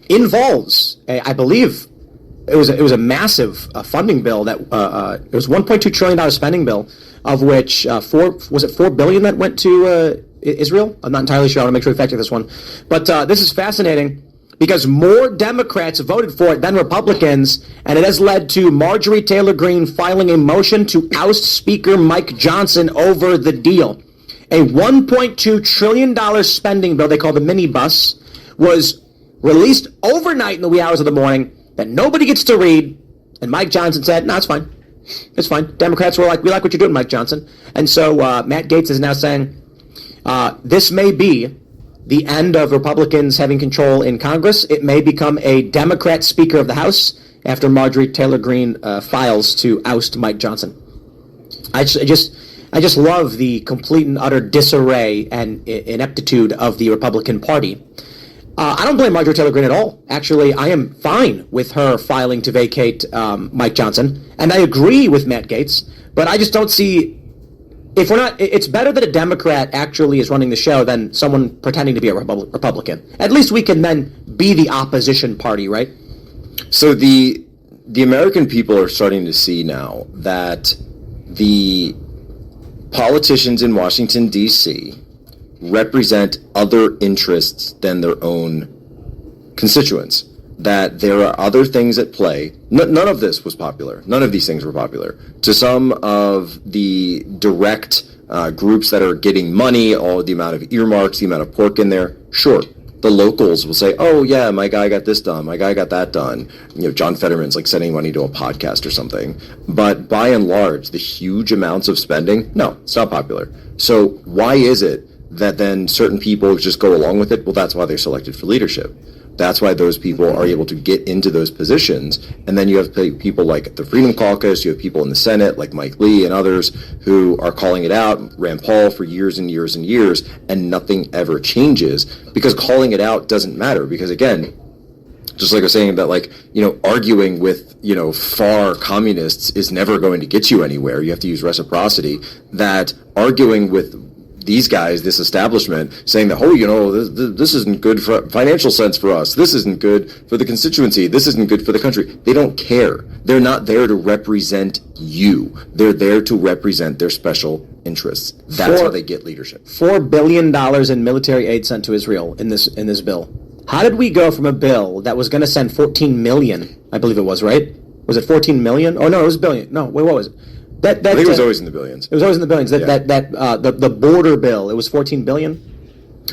Speaker 12: involves, I believe, it was a massive funding bill that it was $1.2 trillion spending bill, of which $4 billion that went to Israel. I'm not entirely sure. I want to make sure we fact check this one, but this is fascinating because more Democrats voted for it than Republicans, and it has led to Marjorie Taylor Greene filing a motion to oust Speaker Mike Johnson over the deal. A $1.2 trillion spending bill they call the minibus was released overnight in the wee hours of the morning that nobody gets to read, and Mike Johnson said, no, it's fine. It's fine. Democrats were like, we like what you're doing, Mike Johnson. And so Matt Gaetz is now saying this may be the end of Republicans having control in Congress. It may become a Democrat Speaker of the House after Marjorie Taylor Greene files to oust Mike Johnson. I just love the complete and utter disarray and ineptitude of the Republican Party. I don't blame Marjorie Taylor Greene at all. Actually, I am fine with her filing to vacate Mike Johnson, and I agree with Matt Gaetz, but I just don't see, if we're not, it's better that a Democrat actually is running the show than someone pretending to be a Republican. At least we can then be the opposition party, right?
Speaker 11: So the American people are starting to see now that the politicians in Washington, D.C., represent other interests than their own constituents, that there are other things at play. None of this was popular. None of these things were popular. To some of the direct groups that are getting money, all the amount of earmarks, the amount of pork in there, sure. The locals will say, oh yeah, my guy got this done, my guy got that done. John Fetterman's like sending money to a podcast or something. But by and large, the huge amounts of spending, no, it's not popular. So why is it that then certain people just go along with it? Well, that's why they're selected for leadership. That's why those people are able to get into those positions. And then you have people like the Freedom Caucus, you have people in the Senate like Mike Lee and others who are calling it out, Rand Paul for years and years and years, and nothing ever changes because calling it out doesn't matter. Because again, just like I was saying that, like, you know, arguing with, you know, far communists is never going to get you anywhere. You have to use reciprocity. That arguing with these guys, this establishment, saying that, oh, you know, this isn't good for financial sense for us. This isn't good for the constituency. This isn't good for the country. They don't care. They're not there to represent you. They're there to represent their special interests. That's how they get leadership.
Speaker 12: $4 billion in military aid sent to Israel in this bill. How did we go from a bill that was going to send 14 million, I believe it was, right? Was it 14 million? Oh, no, it was a billion. No, wait, what was it?
Speaker 11: I think it was always in the billions.
Speaker 12: It was always in the billions. The border bill, it was 14 billion.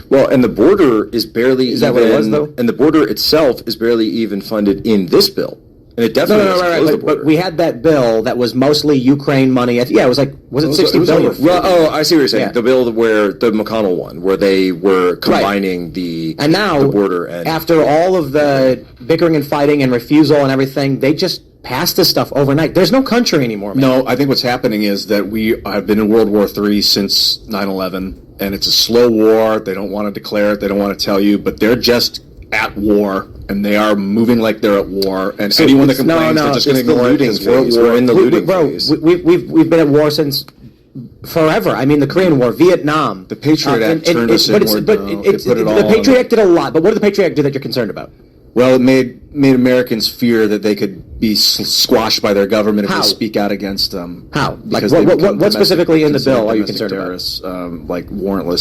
Speaker 11: Well, and the border is barely.
Speaker 12: Is that what it was, though?
Speaker 11: And the border itself is barely even funded in this bill, and it definitely
Speaker 12: right. But we had that bill that was mostly Ukraine money. Yeah, it was like was it 60 billion?
Speaker 11: Well, I see what you're saying. Yeah. The bill where the McConnell one, where they were combining the border and
Speaker 12: after all of the bickering and fighting and refusal and everything, they just passed this stuff overnight. There's no country anymore, man.
Speaker 10: No, I think what's happening is that we have been in World War III since 9/11, and it's a slow war. They don't want to declare it. They don't want to tell you, but they're just at war, and they are moving like they're at war. And so anyone that complains, they're just going to ignore it because we're in the looting phase.
Speaker 12: We've been at war since forever. I mean, the Korean War, Vietnam.
Speaker 10: The Patriot Act turned us inward.
Speaker 12: The Patriot Act did a lot, but what did the Patriot Act do that you're concerned about?
Speaker 10: Well, it made Americans fear that they could be squashed by their government if they speak out against them.
Speaker 12: How? Like what specifically in the bill are you concerned
Speaker 10: about? Like warrantless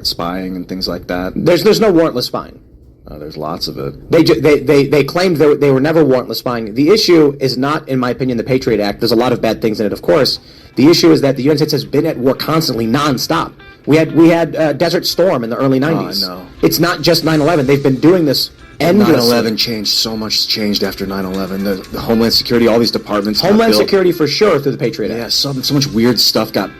Speaker 10: spying and things like that.
Speaker 12: There's no warrantless spying.
Speaker 10: There's lots of it.
Speaker 12: They claimed they were never warrantless spying. The issue is not, in my opinion, the Patriot Act. There's a lot of bad things in it, of course. The issue is that the United States has been at war constantly, nonstop. We had Desert Storm in the early 90s.
Speaker 10: Oh, I know.
Speaker 12: It's not just 9/11. They've been doing this endlessly.
Speaker 10: 9/11 changed. So much changed after 9/11. The Homeland Security, all these departments.
Speaker 12: Homeland Security for sure through the Patriot Act.
Speaker 10: Yeah, so much weird stuff got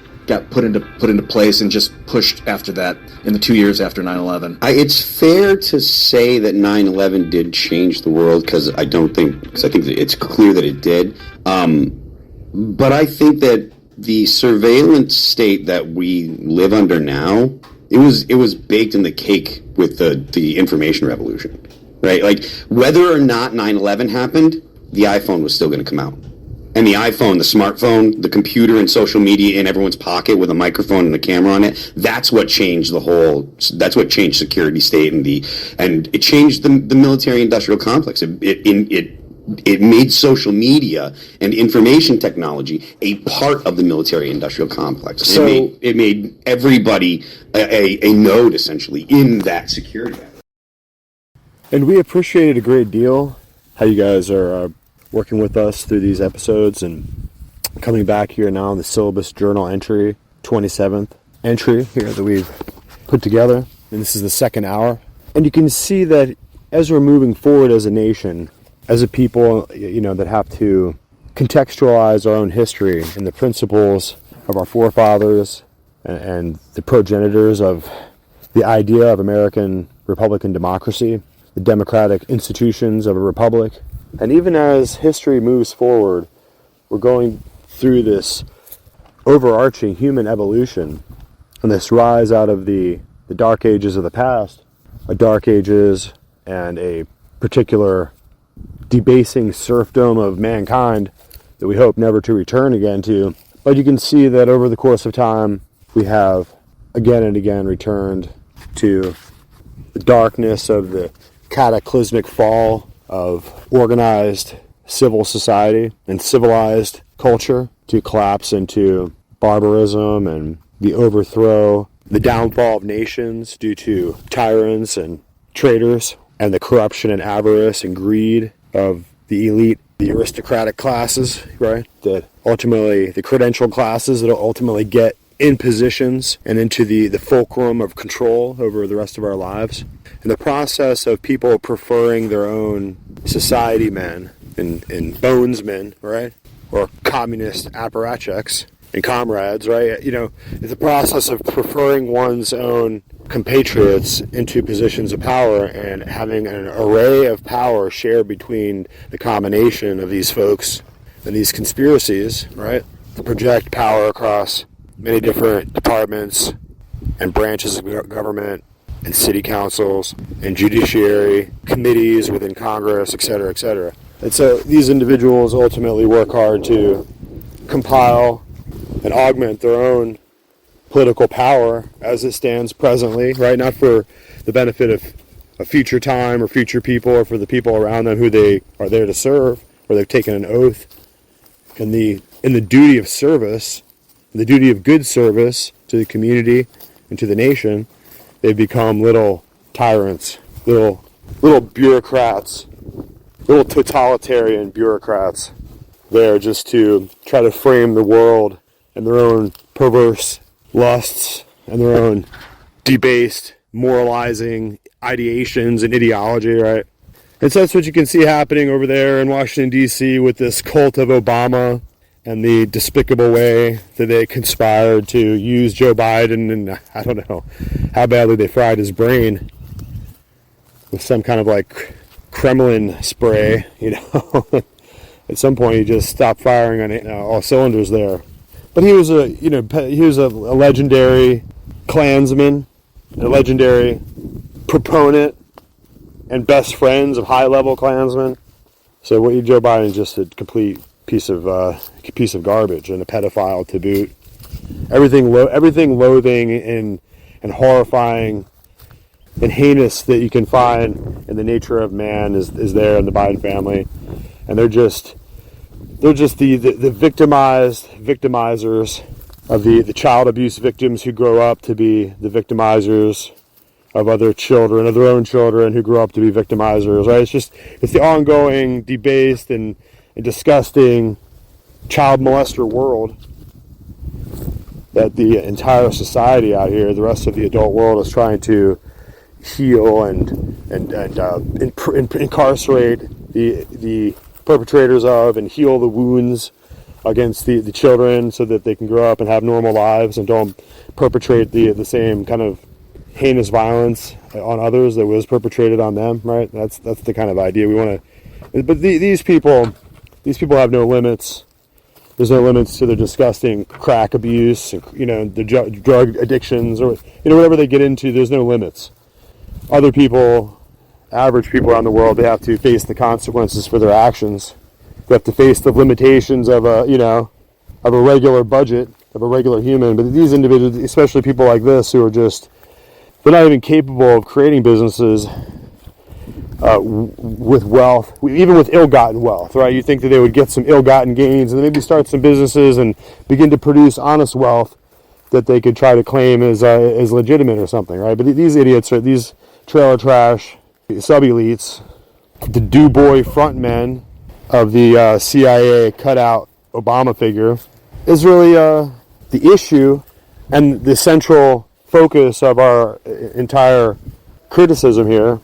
Speaker 10: put into place and just pushed after that in the 2 years after 9/11.
Speaker 13: It's fair to say that 9/11 did change the world because I think that it's clear that it did. But I think that the surveillance state that we live under now, it was baked in the cake with the information revolution, right? Like whether or not 9/11 happened, the iPhone was still going to come out. And the iPhone, the smartphone, the computer and social media in everyone's pocket with a microphone and a camera on it, that's what changed security state and it changed the military industrial complex. It made social media and information technology a part of the military industrial complex. So it made everybody a node essentially in that security.
Speaker 5: And we appreciate it a great deal how you guys are working with us through these episodes and coming back here now on the Syllabus Journal entry, 27th entry here that we've put together. And this is the second hour. And you can see that as we're moving forward as a nation, as a people, you know, that have to contextualize our own history and the principles of our forefathers and the progenitors of the idea of American Republican democracy, the democratic institutions of a republic. And even as history moves forward, we're going through this overarching human evolution and this rise out of the dark ages of the past, a dark ages and a particular debasing serfdom of mankind that we hope never to return again to. But you can see that over the course of time, we have again and again returned to the darkness of the cataclysmic fall of organized civil society and civilized culture to collapse into barbarism and the overthrow, the downfall of nations due to tyrants and traitors, and the corruption and avarice and greed of the elite, the aristocratic classes, right? That ultimately, the credential classes that will ultimately get in positions and into the fulcrum of control over the rest of our lives. And the process of people preferring their own society men and bonesmen, right? Or communist apparatchiks and comrades, right? You know, it's a process of preferring one's own compatriots into positions of power, and having an array of power shared between the combination of these folks and these conspiracies, right, to project power across many different departments and branches of government and city councils and judiciary committees within Congress, et cetera, et cetera. And so these individuals ultimately work hard to compile and augment their own political power as it stands presently, right? Not for the benefit of a future time or future people or for the people around them who they are there to serve, or they've taken an oath in the duty of service, the duty of good service to the community and to the nation. They've become little tyrants, little bureaucrats, little totalitarian bureaucrats there just to try to frame the world and their own perverse lusts and their own debased, moralizing ideations and ideology, right? And so that's what you can see happening over there in Washington, D.C. with this cult of Obama and the despicable way that they conspired to use Joe Biden, and I don't know how badly they fried his brain with some kind of like Kremlin spray, you know. At some point he just stopped firing on all cylinders there. But he was a legendary Klansman, a legendary proponent and best friends of high-level Klansmen. So Joe Biden is just a complete piece of garbage and a pedophile to boot. Everything loathing and horrifying and heinous that you can find in the nature of man is there in the Biden family, and they're just the victimizers of the child abuse victims who grow up to be the victimizers of other children, of their own children who grow up to be victimizers, right? It's the ongoing, debased and disgusting child molester world that the entire society out here, the rest of the adult world, is trying to heal and incarcerate the perpetrators of, and heal the wounds against the children so that they can grow up and have normal lives and don't perpetrate the same kind of heinous violence on others that was perpetrated on them, right? That's the kind of idea we want to. But these people have no limits. There's no limits to their disgusting crack abuse, the drug addictions, or whatever they get into. There's no limits. Other people, average people around the world, they have to face the consequences for their actions. They have to face the limitations of a regular budget, of a regular human. But these individuals, especially people like this, who are they're not even capable of creating businesses with wealth, even with ill-gotten wealth, right? You think that they would get some ill-gotten gains and maybe start some businesses and begin to produce honest wealth that they could try to claim as legitimate or something, right? But these idiots, right, these trailer trash sub-elites, the do-boy front men of the CIA cutout Obama figure, is really the issue and the central focus of our entire criticism here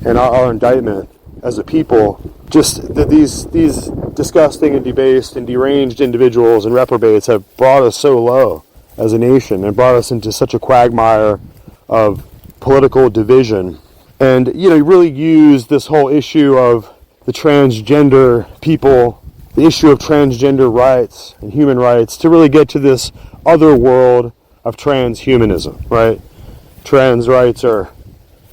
Speaker 5: and our indictment as a people. Just that these disgusting and debased and deranged individuals and reprobates have brought us so low as a nation and brought us into such a quagmire of political division. And really use this whole issue of the transgender people, the issue of transgender rights and human rights, to really get to this other world of transhumanism, right? Trans rights are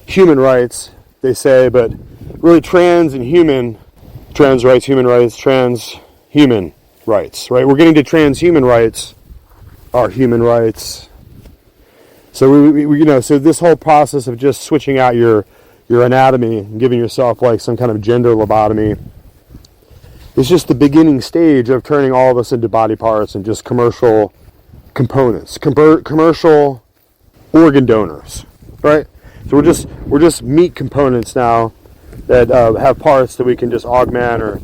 Speaker 5: human rights, they say, but really trans rights, human rights, transhuman rights, right? We're getting to transhuman rights are human rights. So so this whole process of just switching out your anatomy and giving yourself like some kind of gender lobotomy is just the beginning stage of turning all of us into body parts and just commercial components, commercial organ donors, right? So we're just meat components now that have parts that we can just augment or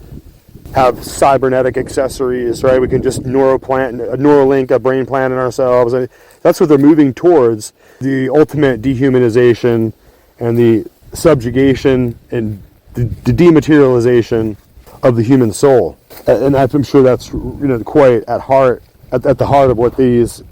Speaker 5: have cybernetic accessories, right? We can just Neuralink a brain plant in ourselves. That's what they're moving towards, the ultimate dehumanization and the subjugation and the dematerialization of the human soul. And I'm sure that's quite at the heart of what these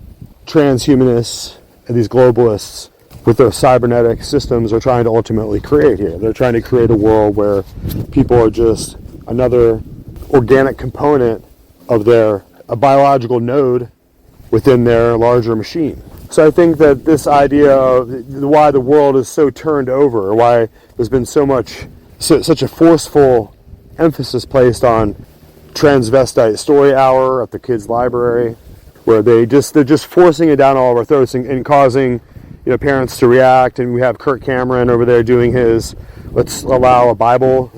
Speaker 5: transhumanists and these globalists with their cybernetic systems are trying to ultimately create here. They're trying to create a world where people are just another organic component of a biological node within their larger machine. So I think that this idea of why the world is so turned over, or why there's been such a forceful emphasis placed on transvestite story hour at the kids' library, where they're just forcing it down all of our throats and causing parents to react. And we have Kirk Cameron over there doing his let's allow a Bible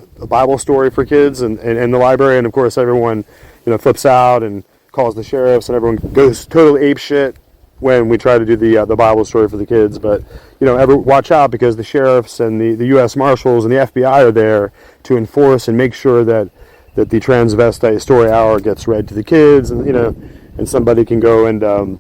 Speaker 5: story for kids in the library, and of course everyone flips out and calls the sheriffs, and everyone goes totally apeshit when we try to do the Bible story for the kids. But watch out, because the sheriffs and the U.S. Marshals and the FBI are there to enforce and make sure that the transvestite story hour gets read to the kids, and somebody can go and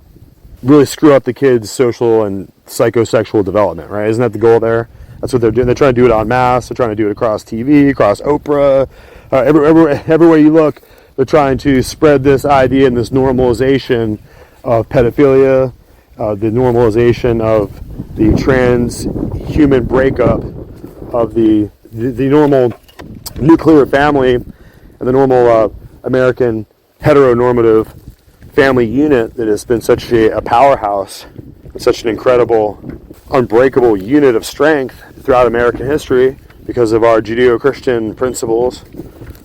Speaker 5: really screw up the kids' social and psychosexual development, right? Isn't that the goal there? That's what they're doing. They're trying to do it en masse. They're trying to do it across TV, across Oprah, everywhere you look. They're trying to spread this idea and this normalization of pedophilia, the normalization of the transhuman breakup of the normal nuclear family and the normal American heteronormative family unit that has been such a powerhouse, such an incredible, unbreakable unit of strength throughout American history because of our Judeo-Christian principles,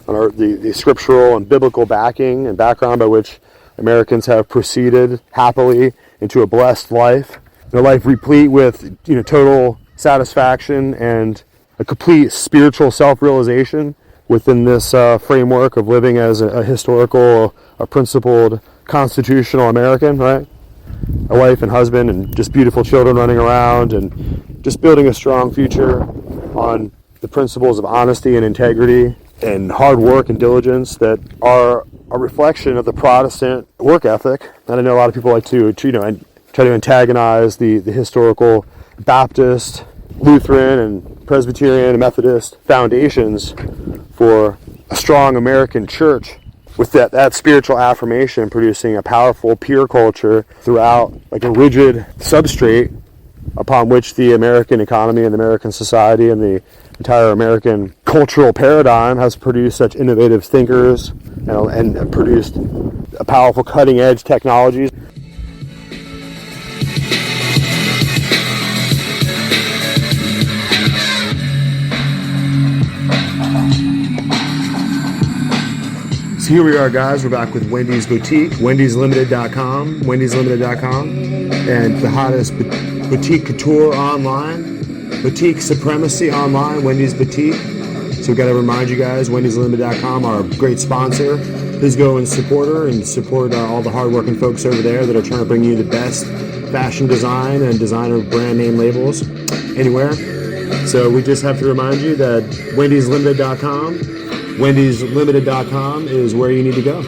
Speaker 5: and the scriptural and biblical backing and background by which Americans have proceeded happily into a blessed life, a life replete with total satisfaction and a complete spiritual self-realization within this framework of living as a historical, a principled, constitutional American, right? A wife and husband and just beautiful children running around, and just building a strong future on the principles of honesty and integrity and hard work and diligence that are a reflection of the Protestant work ethic. And I know a lot of people like to try to antagonize the historical Baptist, Lutheran, and Presbyterian and Methodist foundations for a strong American church, with that spiritual affirmation producing a powerful peer culture throughout, like a rigid substrate upon which the American economy and the American society and the entire American cultural paradigm has produced such innovative thinkers and produced a powerful cutting-edge technologies. So here we are, guys. We're back with Wendy's Boutique, wendyslimited.com, and the hottest boutique couture online, boutique supremacy online, Wendy's Boutique. So we've got to remind you guys, wendyslimited.com, our great sponsor. Please go and support her and support all the hardworking folks over there that are trying to bring you the best fashion design and designer brand name labels anywhere. So we just have to remind you that wendyslimited.com, wendyslimited.com is where you need to go.